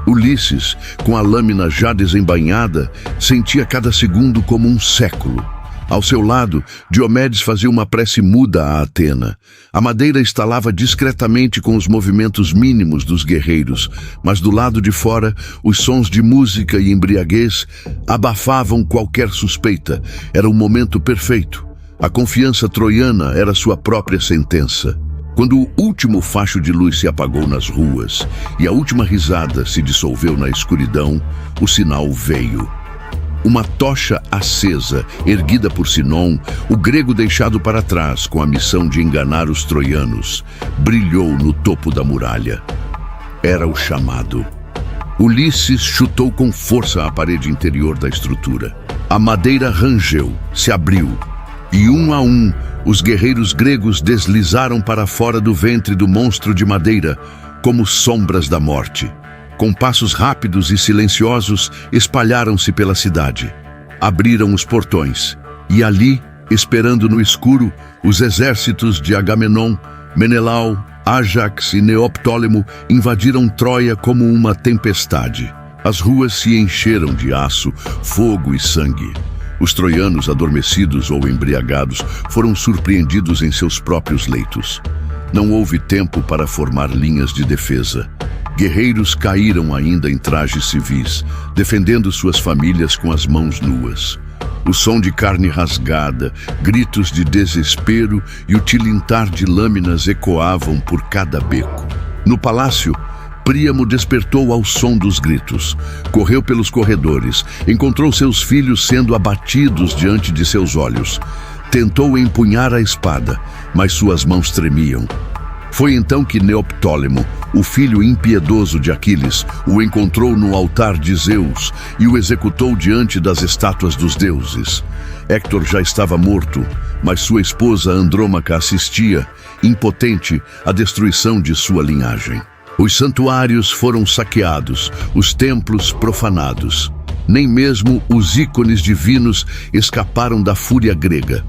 Ulisses, com a lâmina já desembainhada, sentia cada segundo como um século. Ao seu lado, Diomedes fazia uma prece muda a Atena. A madeira estalava discretamente com os movimentos mínimos dos guerreiros, mas do lado de fora, os sons de música e embriaguez abafavam qualquer suspeita. Era o momento perfeito. A confiança troiana era sua própria sentença. Quando o último facho de luz se apagou nas ruas e a última risada se dissolveu na escuridão, o sinal veio. Uma tocha acesa, erguida por Sinon, o grego deixado para trás com a missão de enganar os troianos, brilhou no topo da muralha. Era o chamado. Ulisses chutou com força a parede interior da estrutura. A madeira rangeu, se abriu, e um a um, os guerreiros gregos deslizaram para fora do ventre do monstro de madeira, como sombras da morte. Com passos rápidos e silenciosos, espalharam-se pela cidade. Abriram os portões, e ali, esperando no escuro, os exércitos de Agamenon, Menelau, Ájax e Neoptólemo invadiram Troia como uma tempestade. As ruas se encheram de aço, fogo e sangue. Os troianos, adormecidos ou embriagados, foram surpreendidos em seus próprios leitos. Não houve tempo para formar linhas de defesa. Guerreiros caíram ainda em trajes civis, defendendo suas famílias com as mãos nuas. O som de carne rasgada, gritos de desespero e o tilintar de lâminas ecoavam por cada beco. No palácio, Príamo despertou ao som dos gritos. Correu pelos corredores, encontrou seus filhos sendo abatidos diante de seus olhos. Tentou empunhar a espada, mas suas mãos tremiam. Foi então que Neoptólemo, o filho impiedoso de Aquiles, o encontrou no altar de Zeus e o executou diante das estátuas dos deuses. Héctor já estava morto, mas sua esposa Andrômaca assistia, impotente, à destruição de sua linhagem. Os santuários foram saqueados, os templos profanados. Nem mesmo os ícones divinos escaparam da fúria grega.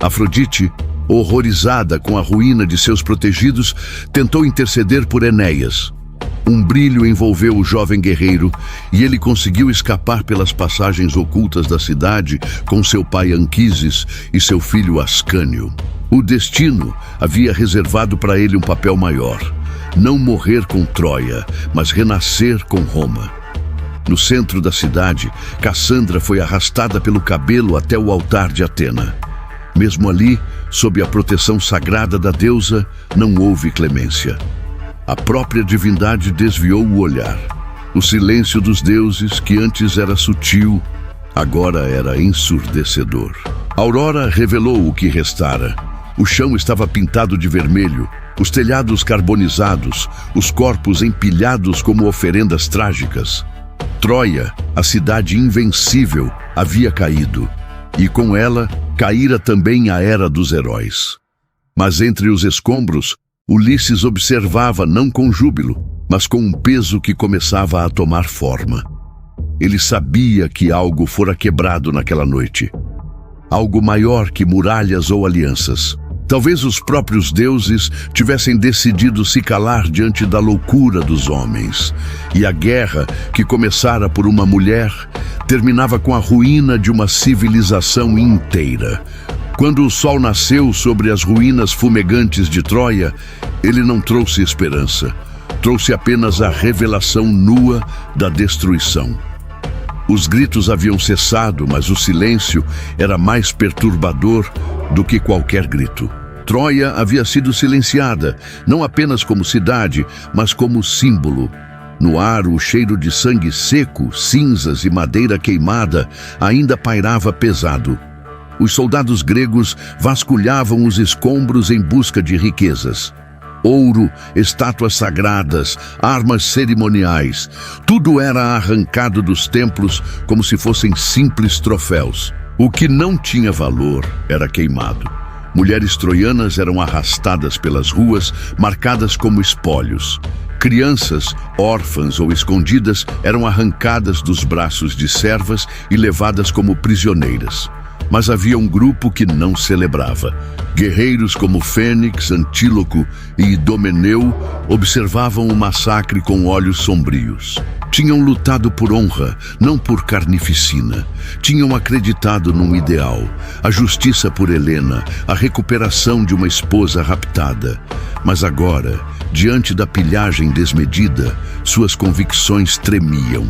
Afrodite, horrorizada com a ruína de seus protegidos, tentou interceder por Enéas. Um brilho envolveu o jovem guerreiro e ele conseguiu escapar pelas passagens ocultas da cidade com seu pai Anquises e seu filho Ascânio. O destino havia reservado para ele um papel maior: não morrer com Troia, mas renascer com Roma. No centro da cidade, Cassandra foi arrastada pelo cabelo até o altar de Atena. Mesmo ali, sob a proteção sagrada da deusa, não houve clemência. A própria divindade desviou o olhar. O silêncio dos deuses, que antes era sutil, agora era ensurdecedor. A aurora revelou o que restara. O chão estava pintado de vermelho, Os telhados carbonizados, os corpos empilhados como oferendas trágicas. Troia, a cidade invencível, havia caído, e com ela caíra também a era dos heróis. Mas entre os escombros, Ulisses observava não com júbilo, mas com um peso que começava a tomar forma. Ele sabia que algo fora quebrado naquela noite. Algo maior que muralhas ou alianças. Talvez os próprios deuses tivessem decidido se calar diante da loucura dos homens. E a guerra, que começara por uma mulher, terminava com a ruína de uma civilização inteira. Quando o sol nasceu sobre as ruínas fumegantes de Troia, ele não trouxe esperança. Trouxe apenas a revelação nua da destruição. Os gritos haviam cessado, mas o silêncio era mais perturbador do que qualquer grito. Troia havia sido silenciada, não apenas como cidade, mas como símbolo. No ar, o cheiro de sangue seco, cinzas e madeira queimada ainda pairava pesado. Os soldados gregos vasculhavam os escombros em busca de riquezas. Ouro, estátuas sagradas, armas cerimoniais, tudo era arrancado dos templos como se fossem simples troféus. O que não tinha valor era queimado. Mulheres troianas eram arrastadas pelas ruas, marcadas como espólios. Crianças, órfãs ou escondidas, eram arrancadas dos braços de servas e levadas como prisioneiras. Mas havia um grupo que não celebrava. Guerreiros como Fênix, Antíloco e Idomeneu observavam o massacre com olhos sombrios. Tinham lutado por honra, não por carnificina. Tinham acreditado num ideal, a justiça por Helena, a recuperação de uma esposa raptada. Mas agora, diante da pilhagem desmedida, suas convicções tremiam.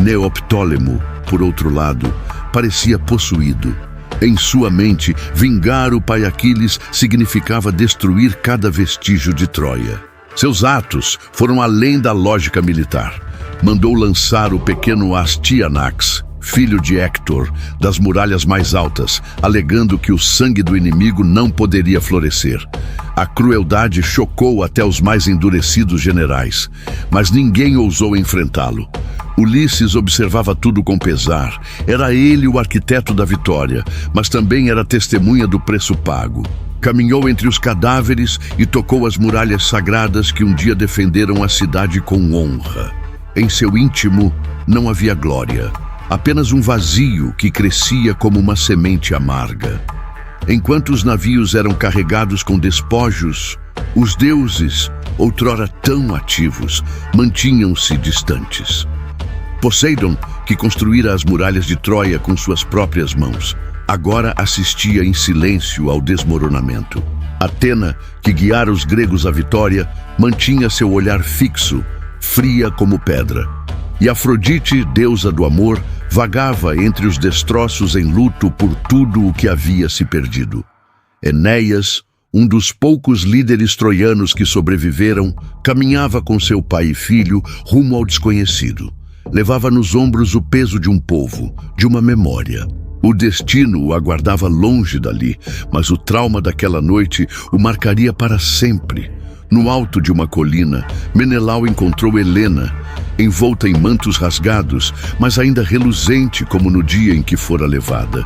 Neoptólemo, por outro lado, parecia possuído. Em sua mente, vingar o pai Aquiles significava destruir cada vestígio de Troia. Seus atos foram além da lógica militar. Mandou lançar o pequeno Astyanax, filho de Héctor, das muralhas mais altas, alegando que o sangue do inimigo não poderia florescer. A crueldade chocou até os mais endurecidos generais, mas ninguém ousou enfrentá-lo. Ulisses observava tudo com pesar. Era ele o arquiteto da vitória, mas também era testemunha do preço pago. Caminhou entre os cadáveres e tocou as muralhas sagradas que um dia defenderam a cidade com honra. Em seu íntimo não havia glória, apenas um vazio que crescia como uma semente amarga. Enquanto os navios eram carregados com despojos, os deuses, outrora tão ativos, mantinham-se distantes. Poseidon, que construíra as muralhas de Troia com suas próprias mãos, agora assistia em silêncio ao desmoronamento. Atena, que guiara os gregos à vitória, mantinha seu olhar fixo, fria como pedra. E Afrodite, deusa do amor, vagava entre os destroços em luto por tudo o que havia se perdido. Enéas, um dos poucos líderes troianos que sobreviveram, caminhava com seu pai e filho rumo ao desconhecido. Levava nos ombros o peso de um povo, de uma memória. O destino o aguardava longe dali, mas o trauma daquela noite o marcaria para sempre. No alto de uma colina, Menelau encontrou Helena, envolta em mantos rasgados, mas ainda reluzente como no dia em que fora levada.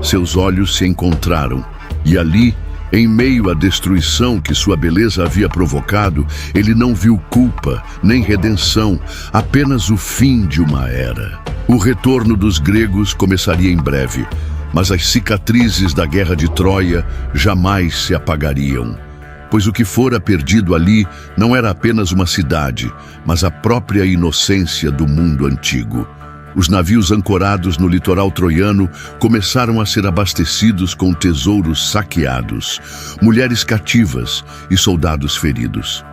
Seus olhos se encontraram, e ali, em meio à destruição que sua beleza havia provocado, ele não viu culpa, nem redenção, apenas o fim de uma era. O retorno dos gregos começaria em breve, mas as cicatrizes da guerra de Troia jamais se apagariam. Pois o que fora perdido ali não era apenas uma cidade, mas a própria inocência do mundo antigo. Os navios ancorados no litoral troiano começaram a ser abastecidos com tesouros saqueados, mulheres cativas e soldados feridos.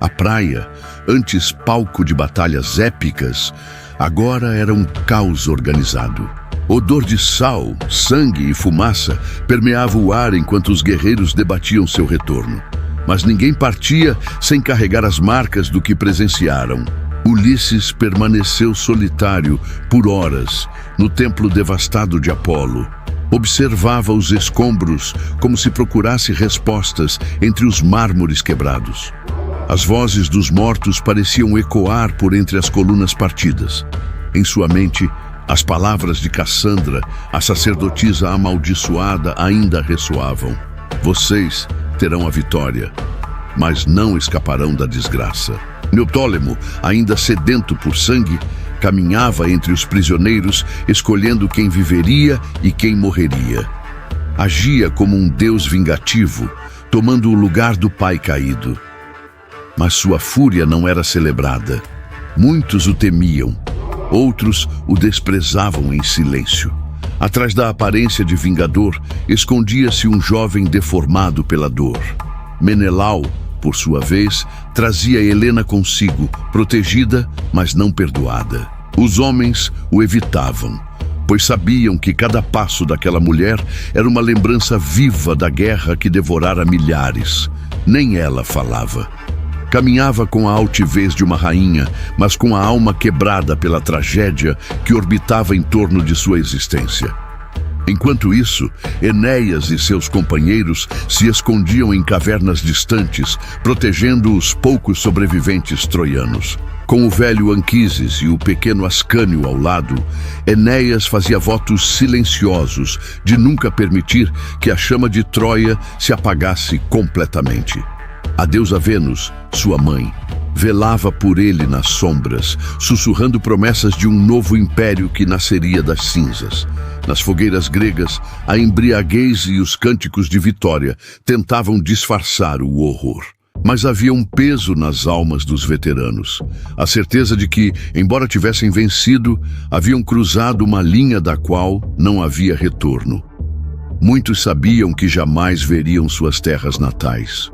A praia, antes palco de batalhas épicas, agora era um caos organizado. Odor de sal, sangue e fumaça permeava o ar enquanto os guerreiros debatiam seu retorno. Mas ninguém partia sem carregar as marcas do que presenciaram. Ulisses permaneceu solitário por horas no templo devastado de Apolo. Observava os escombros como se procurasse respostas entre os mármores quebrados. As vozes dos mortos pareciam ecoar por entre as colunas partidas. Em sua mente, as palavras de Cassandra, a sacerdotisa amaldiçoada, ainda ressoavam. Vocês terão a vitória, mas não escaparão da desgraça. Neoptólemo, ainda sedento por sangue, caminhava entre os prisioneiros, escolhendo quem viveria e quem morreria. Agia como um deus vingativo, tomando o lugar do pai caído. Mas sua fúria não era celebrada. Muitos o temiam, outros o desprezavam em silêncio. Atrás da aparência de vingador, escondia-se um jovem deformado pela dor. Menelau, por sua vez, trazia Helena consigo, protegida, mas não perdoada. Os homens o evitavam, pois sabiam que cada passo daquela mulher era uma lembrança viva da guerra que devorara milhares. Nem ela falava. Caminhava com a altivez de uma rainha, mas com a alma quebrada pela tragédia que orbitava em torno de sua existência. Enquanto isso, Enéas e seus companheiros se escondiam em cavernas distantes, protegendo os poucos sobreviventes troianos. Com o velho Anquises e o pequeno Ascânio ao lado, Enéas fazia votos silenciosos de nunca permitir que a chama de Troia se apagasse completamente. A deusa Vênus, sua mãe, velava por ele nas sombras, sussurrando promessas de um novo império que nasceria das cinzas. Nas fogueiras gregas, a embriaguez e os cânticos de vitória tentavam disfarçar o horror. Mas havia um peso nas almas dos veteranos, a certeza de que, embora tivessem vencido, haviam cruzado uma linha da qual não havia retorno. Muitos sabiam que jamais veriam suas terras natais.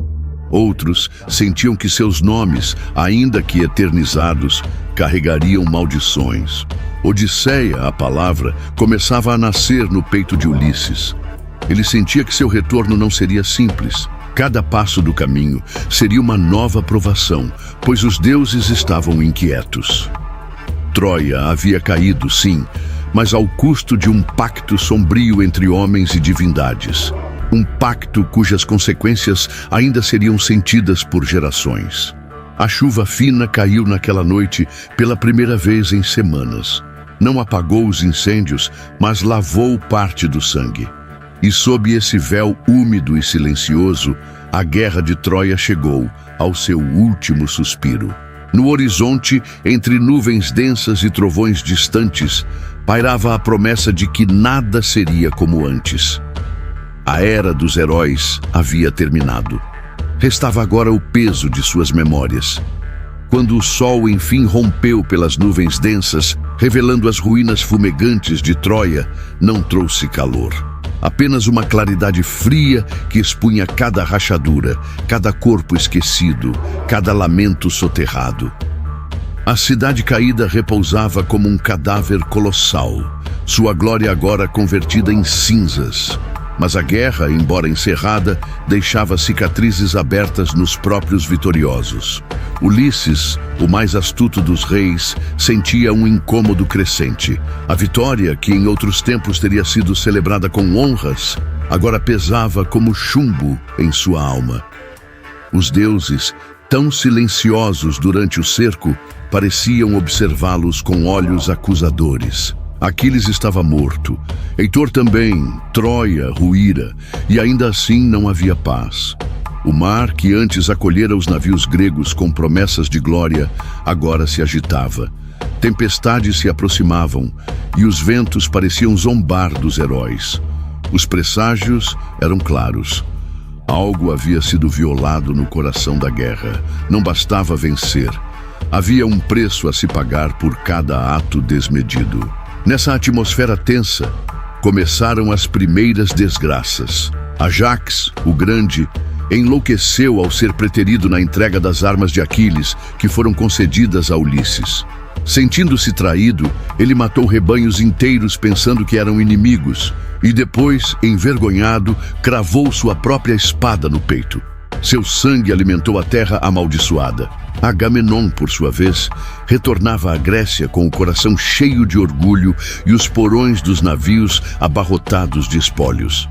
Outros sentiam que seus nomes, ainda que eternizados, carregariam maldições. Odisseia, a palavra, começava a nascer no peito de Ulisses. Ele sentia que seu retorno não seria simples. Cada passo do caminho seria uma nova provação, pois os deuses estavam inquietos. Troia havia caído, sim, mas ao custo de um pacto sombrio entre homens e divindades. Um pacto cujas consequências ainda seriam sentidas por gerações. A chuva fina caiu naquela noite pela primeira vez em semanas. Não apagou os incêndios, mas lavou parte do sangue. E sob esse véu úmido e silencioso, a guerra de Troia chegou ao seu último suspiro. No horizonte, entre nuvens densas e trovões distantes, pairava a promessa de que nada seria como antes. A era dos heróis havia terminado. Restava agora o peso de suas memórias. Quando o sol enfim rompeu pelas nuvens densas, revelando as ruínas fumegantes de Troia, não trouxe calor. Apenas uma claridade fria que expunha cada rachadura, cada corpo esquecido, cada lamento soterrado. A cidade caída repousava como um cadáver colossal, sua glória agora convertida em cinzas. Mas a guerra, embora encerrada, deixava cicatrizes abertas nos próprios vitoriosos. Ulisses, o mais astuto dos reis, sentia um incômodo crescente. A vitória, que em outros tempos teria sido celebrada com honras, agora pesava como chumbo em sua alma. Os deuses, tão silenciosos durante o cerco, pareciam observá-los com olhos acusadores. Aquiles estava morto, Heitor também, Troia ruíra, e ainda assim não havia paz. O mar, que antes acolhera os navios gregos com promessas de glória, agora se agitava. Tempestades se aproximavam, e os ventos pareciam zombar dos heróis. Os presságios eram claros. Algo havia sido violado no coração da guerra. Não bastava vencer. Havia um preço a se pagar por cada ato desmedido. Nessa atmosfera tensa, começaram as primeiras desgraças. Ajax, o grande, enlouqueceu ao ser preterido na entrega das armas de Aquiles, que foram concedidas a Ulisses. Sentindo-se traído, ele matou rebanhos inteiros pensando que eram inimigos, e depois, envergonhado, cravou sua própria espada no peito. Seu sangue alimentou a terra amaldiçoada. Agamenon, por sua vez, retornava à Grécia com o coração cheio de orgulho e os porões dos navios abarrotados de espólios.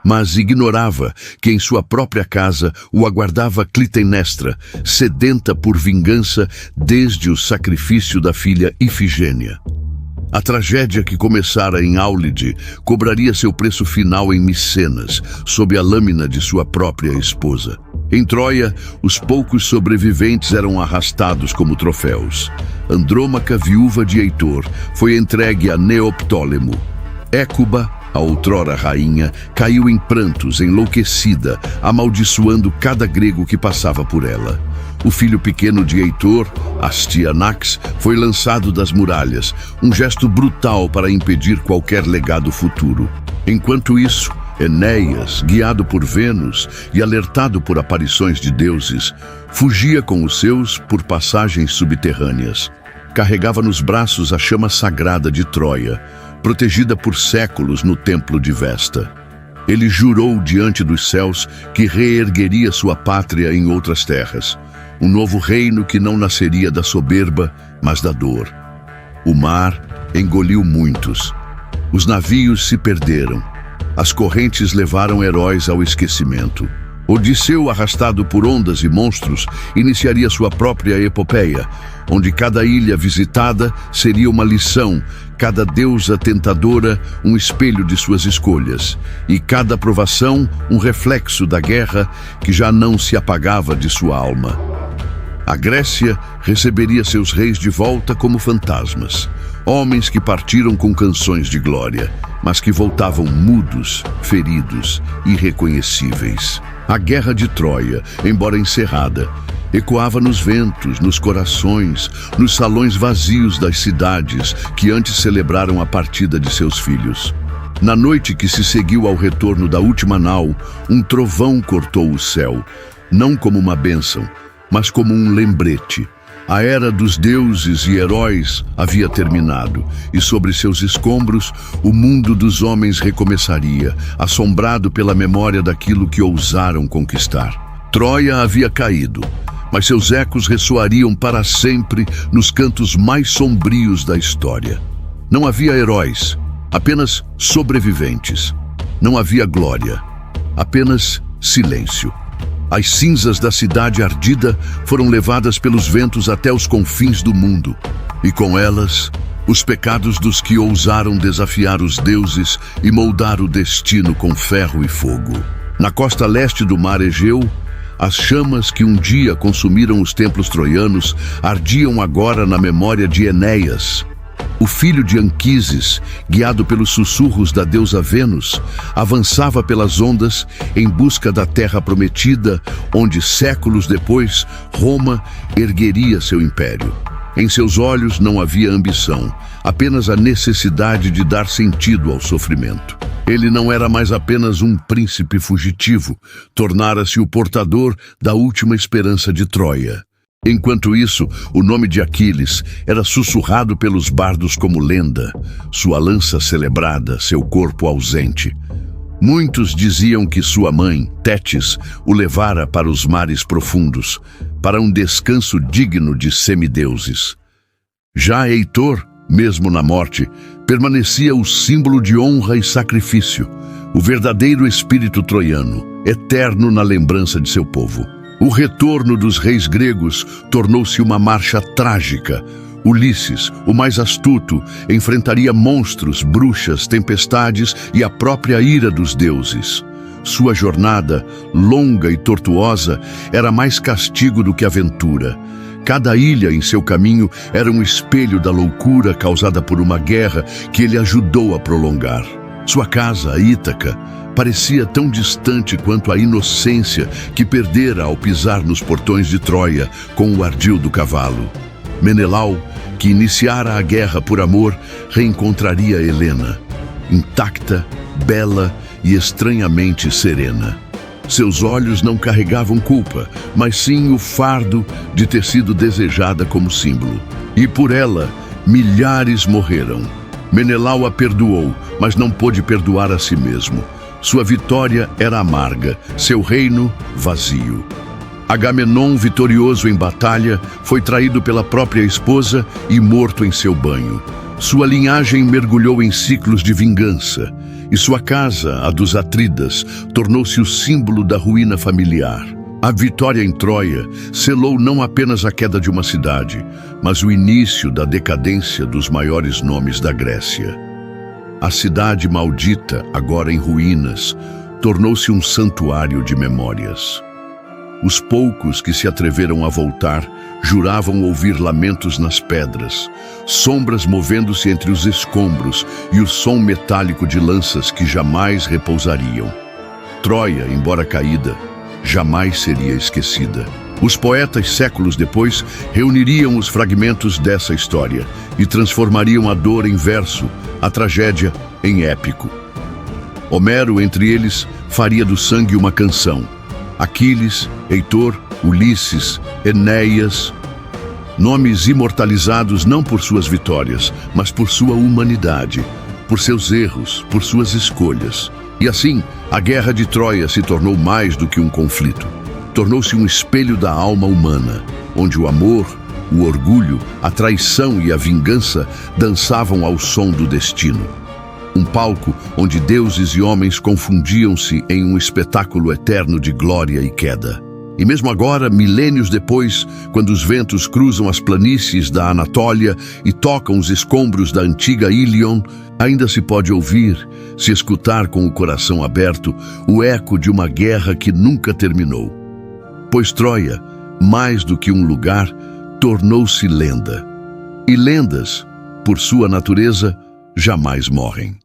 Mas ignorava que em sua própria casa o aguardava Clitemnestra, sedenta por vingança desde o sacrifício da filha Ifigênia. A tragédia que começara em Áulide cobraria seu preço final em Micenas, sob a lâmina de sua própria esposa. Em Troia, os poucos sobreviventes eram arrastados como troféus. Andrômaca, viúva de Heitor, foi entregue a Neoptólemo. Écuba, a outrora rainha, caiu em prantos, enlouquecida, amaldiçoando cada grego que passava por ela. O filho pequeno de Heitor, Astianax, foi lançado das muralhas, um gesto brutal para impedir qualquer legado futuro. Enquanto isso, Enéas, guiado por Vênus e alertado por aparições de deuses, fugia com os seus por passagens subterrâneas. Carregava nos braços a chama sagrada de Troia, protegida por séculos no templo de Vesta. Ele jurou diante dos céus que reergueria sua pátria em outras terras, um novo reino que não nasceria da soberba, mas da dor. O mar engoliu muitos. Os navios se perderam. As correntes levaram heróis ao esquecimento. Odisseu, arrastado por ondas e monstros, iniciaria sua própria epopeia, onde cada ilha visitada seria uma lição, cada deusa tentadora um espelho de suas escolhas, e cada provação um reflexo da guerra que já não se apagava de sua alma. A Grécia receberia seus reis de volta como fantasmas, homens que partiram com canções de glória, mas que voltavam mudos, feridos, irreconhecíveis. A guerra de Troia, embora encerrada, ecoava nos ventos, nos corações, nos salões vazios das cidades que antes celebraram a partida de seus filhos. Na noite que se seguiu ao retorno da última nau, um trovão cortou o céu, não como uma bênção, mas como um lembrete. A era dos deuses e heróis havia terminado, e sobre seus escombros o mundo dos homens recomeçaria, assombrado pela memória daquilo que ousaram conquistar. Troia havia caído, mas seus ecos ressoariam para sempre nos cantos mais sombrios da história. Não havia heróis, apenas sobreviventes. Não havia glória, apenas silêncio. As cinzas da cidade ardida foram levadas pelos ventos até os confins do mundo, e com elas, os pecados dos que ousaram desafiar os deuses e moldar o destino com ferro e fogo. Na costa leste do mar Egeu, as chamas que um dia consumiram os templos troianos ardiam agora na memória de Enéas. O filho de Anquises, guiado pelos sussurros da deusa Vênus, avançava pelas ondas em busca da terra prometida, onde séculos depois Roma ergueria seu império. Em seus olhos não havia ambição, apenas a necessidade de dar sentido ao sofrimento. Ele não era mais apenas um príncipe fugitivo, tornara-se o portador da última esperança de Troia. Enquanto isso, o nome de Aquiles era sussurrado pelos bardos como lenda, sua lança celebrada, seu corpo ausente. Muitos diziam que sua mãe, Tétis, o levara para os mares profundos, para um descanso digno de semideuses. Já Heitor, mesmo na morte, permanecia o símbolo de honra e sacrifício, o verdadeiro espírito troiano, eterno na lembrança de seu povo. O retorno dos reis gregos tornou-se uma marcha trágica. Ulisses, o mais astuto, enfrentaria monstros, bruxas, tempestades e a própria ira dos deuses. Sua jornada, longa e tortuosa, era mais castigo do que aventura. Cada ilha em seu caminho era um espelho da loucura causada por uma guerra que ele ajudou a prolongar. Sua casa, Ítaca, parecia tão distante quanto a inocência que perdera ao pisar nos portões de Troia com o ardil do cavalo. Menelau, que iniciara a guerra por amor, reencontraria Helena, intacta, bela e estranhamente serena. Seus olhos não carregavam culpa, mas sim o fardo de ter sido desejada como símbolo. E por ela, milhares morreram. Menelau a perdoou, mas não pôde perdoar a si mesmo. Sua vitória era amarga, seu reino vazio. Agamenon, vitorioso em batalha, foi traído pela própria esposa e morto em seu banho. Sua linhagem mergulhou em ciclos de vingança, e sua casa, a dos Atridas, tornou-se o símbolo da ruína familiar. A vitória em Troia selou não apenas a queda de uma cidade, mas o início da decadência dos maiores nomes da Grécia. A cidade maldita, agora em ruínas, tornou-se um santuário de memórias. Os poucos que se atreveram a voltar juravam ouvir lamentos nas pedras, sombras movendo-se entre os escombros e o som metálico de lanças que jamais repousariam. Troia, embora caída, jamais seria esquecida. Os poetas, séculos depois, reuniriam os fragmentos dessa história e transformariam a dor em verso, a tragédia em épico. Homero, entre eles, faria do sangue uma canção. Aquiles, Heitor, Ulisses, Enéas, nomes imortalizados não por suas vitórias, mas por sua humanidade, por seus erros, por suas escolhas. E assim, a Guerra de Troia se tornou mais do que um conflito. Tornou-se um espelho da alma humana, onde o amor, o orgulho, a traição e a vingança dançavam ao som do destino. Um palco onde deuses e homens confundiam-se em um espetáculo eterno de glória e queda. E mesmo agora, milênios depois, quando os ventos cruzam as planícies da Anatólia e tocam os escombros da antiga Ílion, ainda se pode ouvir, se escutar com o coração aberto, o eco de uma guerra que nunca terminou. Pois Troia, mais do que um lugar, tornou-se lenda. E lendas, por sua natureza, jamais morrem.